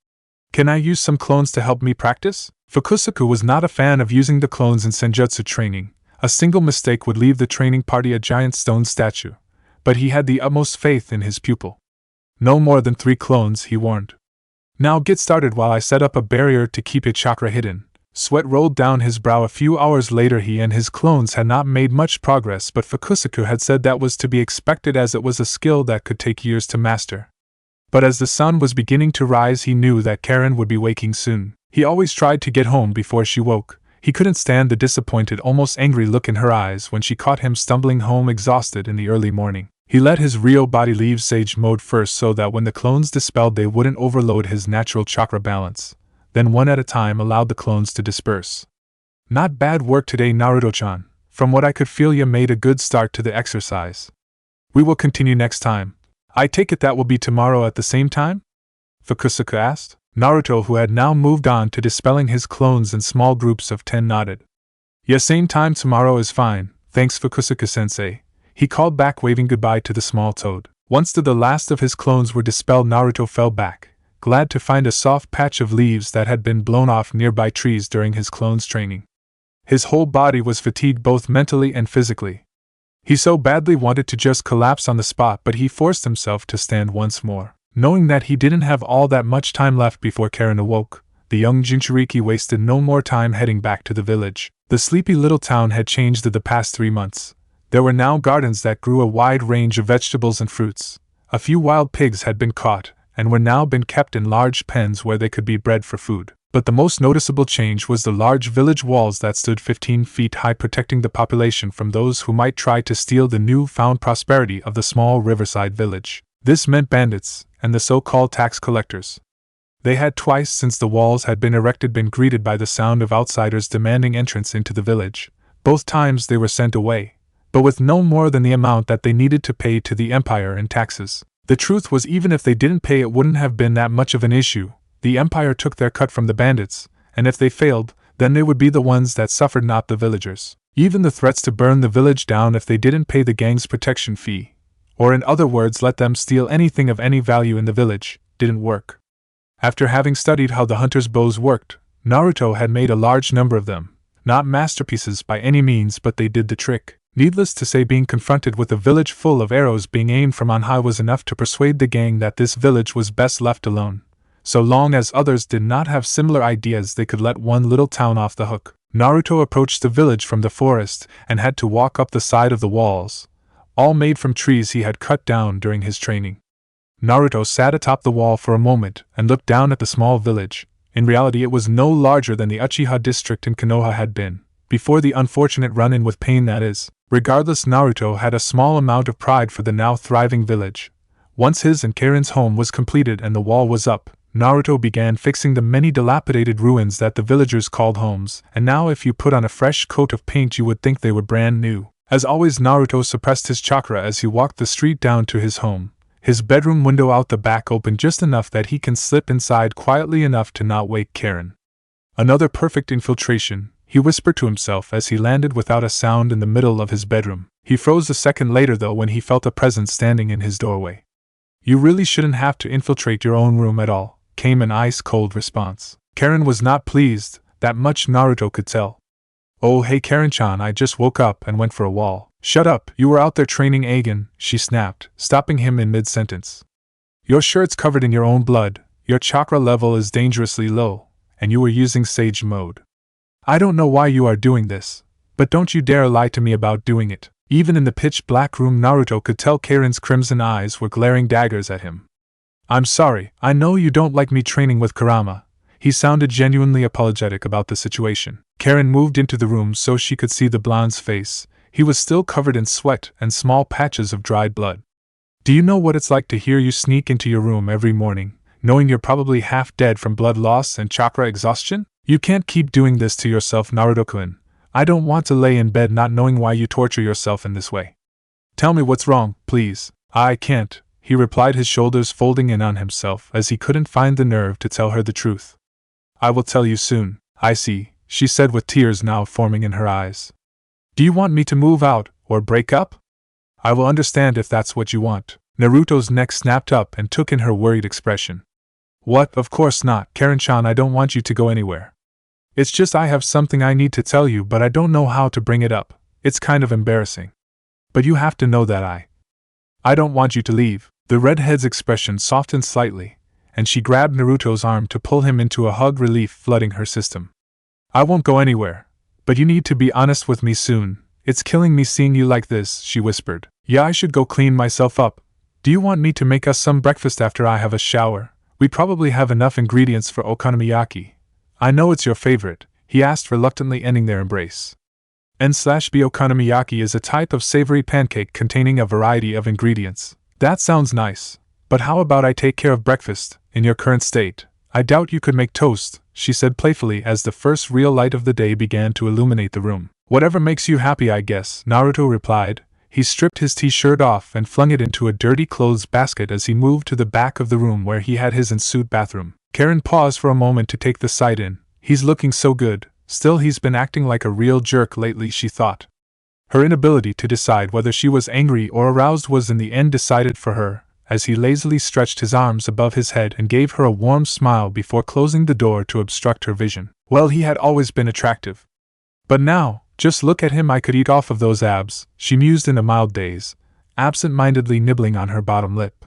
A: Can I use some clones to help me practice? Fukusuka was not a fan of using the clones in senjutsu training. A single mistake would leave the training party a giant stone statue, but he had the utmost faith in his pupil. No more than 3 clones, he warned. Now get started while I set up a barrier to keep your chakra hidden. Sweat rolled down his brow. A few hours later he and his clones had not made much progress, but Fukusuka had said that was to be expected, as it was a skill that could take years to master. But as the sun was beginning to rise, he knew that Karin would be waking soon. He always tried to get home before she woke. He couldn't stand the disappointed, almost angry look in her eyes when she caught him stumbling home exhausted in the early morning. He let his real body leave sage mode first so that when the clones dispelled they wouldn't overload his natural chakra balance, then one at a time allowed the clones to disperse. Not bad work today, Naruto-chan. From what I could feel, you made a good start to the exercise. We will continue next time. I take it that will be tomorrow at the same time? Fukusuka asked. Naruto, who had now moved on to dispelling his clones in small groups of 10, nodded. Yeah, same time tomorrow is fine, thanks Fukusuka-sensei. He called back, waving goodbye to the small toad. Once the last of his clones were dispelled, Naruto fell back, glad to find a soft patch of leaves that had been blown off nearby trees during his clone's training. His whole body was fatigued both mentally and physically. He so badly wanted to just collapse on the spot, but he forced himself to stand once more. Knowing that he didn't have all that much time left before Karin awoke, the young Jinchuriki wasted no more time heading back to the village. The sleepy little town had changed in the past 3 months. There were now gardens that grew a wide range of vegetables and fruits. A few wild pigs had been caught, and were now been kept in large pens where they could be bred for food. But the most noticeable change was the large village walls that stood 15 feet high, protecting the population from those who might try to steal the new-found prosperity of the small riverside village. This meant bandits, and the so-called tax collectors. They had twice since the walls had been erected been greeted by the sound of outsiders demanding entrance into the village. Both times they were sent away, but with no more than the amount that they needed to pay to the empire in taxes. The truth was, even if they didn't pay, it wouldn't have been that much of an issue. The empire took their cut from the bandits, and if they failed, then they would be the ones that suffered, not the villagers. Even the threats to burn the village down if they didn't pay the gang's protection fee, or in other words let them steal anything of any value in the village, didn't work. After having studied how the hunters' bows worked, Naruto had made a large number of them. Not masterpieces by any means, but they did the trick. Needless to say, being confronted with a village full of arrows being aimed from on high was enough to persuade the gang that this village was best left alone. So long as others did not have similar ideas, they could let one little town off the hook. Naruto approached the village from the forest and had to walk up the side of the walls, all made from trees he had cut down during his training. Naruto sat atop the wall for a moment and looked down at the small village. In reality, it was no larger than the Uchiha district in Konoha had been, before the unfortunate run-in with Pain, that is. Regardless, Naruto had a small amount of pride for the now thriving village. Once his and Karin's home was completed and the wall was up, Naruto began fixing the many dilapidated ruins that the villagers called homes, and now if you put on a fresh coat of paint you would think they were brand new. As always, Naruto suppressed his chakra as he walked the street down to his home. His bedroom window out the back opened just enough that he can slip inside quietly enough to not wake Karin. Another perfect infiltration, he whispered to himself as he landed without a sound in the middle of his bedroom. He froze a second later though when he felt a presence standing in his doorway. "You really shouldn't have to infiltrate your own room at all," came an ice-cold response. Karin was not pleased, that much Naruto could tell. "Oh hey Karin-chan, I just woke up and went for a walk." "Shut up, you were out there training again," she snapped, stopping him in mid-sentence. "Your shirt's covered in your own blood, your chakra level is dangerously low, and you were using Sage Mode. I don't know why you are doing this, but don't you dare lie to me about doing it." Even in the pitch-black room, Naruto could tell Karin's crimson eyes were glaring daggers at him. "I'm sorry, I know you don't like me training with Kurama." He sounded genuinely apologetic about the situation. Karin moved into the room so she could see the blonde's face. He was still covered in sweat and small patches of dried blood. "Do you know what it's like to hear you sneak into your room every morning, knowing you're probably half dead from blood loss and chakra exhaustion? You can't keep doing this to yourself, Naruto-kun. I don't want to lay in bed not knowing why you torture yourself in this way. Tell me what's wrong, please." "I can't," he replied, his shoulders folding in on himself as he couldn't find the nerve to tell her the truth. "I will tell you soon." "I see," she said with tears now forming in her eyes. "Do you want me to move out, or break up?" "I will understand if that's what you want." Naruto's neck snapped up and took in her worried expression. "What? Of course not, Karin-chan, I don't want you to go anywhere. It's just I have something I need to tell you but I don't know how to bring it up. It's kind of embarrassing. But you have to know that I don't want you to leave." The redhead's expression softened slightly, and she grabbed Naruto's arm to pull him into a hug, relief flooding her system. "I won't go anywhere. But you need to be honest with me soon. It's killing me seeing you like this," she whispered. "Yeah, I should go clean myself up. Do you want me to make us some breakfast after I have a shower? We probably have enough ingredients for okonomiyaki. I know it's your favorite," he asked reluctantly, ending their embrace. N/B okonomiyaki is a type of savory pancake containing a variety of ingredients. "That sounds nice. But how about I take care of breakfast, in your current state? I doubt you could make toast," she said playfully as the first real light of the day began to illuminate the room. "Whatever makes you happy, I guess," Naruto replied. He stripped his t-shirt off and flung it into a dirty clothes basket as he moved to the back of the room where he had his ensuite bathroom. Karin paused for a moment to take the sight in. "He's looking so good, still he's been acting like a real jerk lately," she thought. Her inability to decide whether she was angry or aroused was in the end decided for her, as he lazily stretched his arms above his head and gave her a warm smile before closing the door to obstruct her vision. Well, he had always been attractive. But now, just look at him, I could eat off of those abs, she mused in a mild daze, absent-mindedly nibbling on her bottom lip.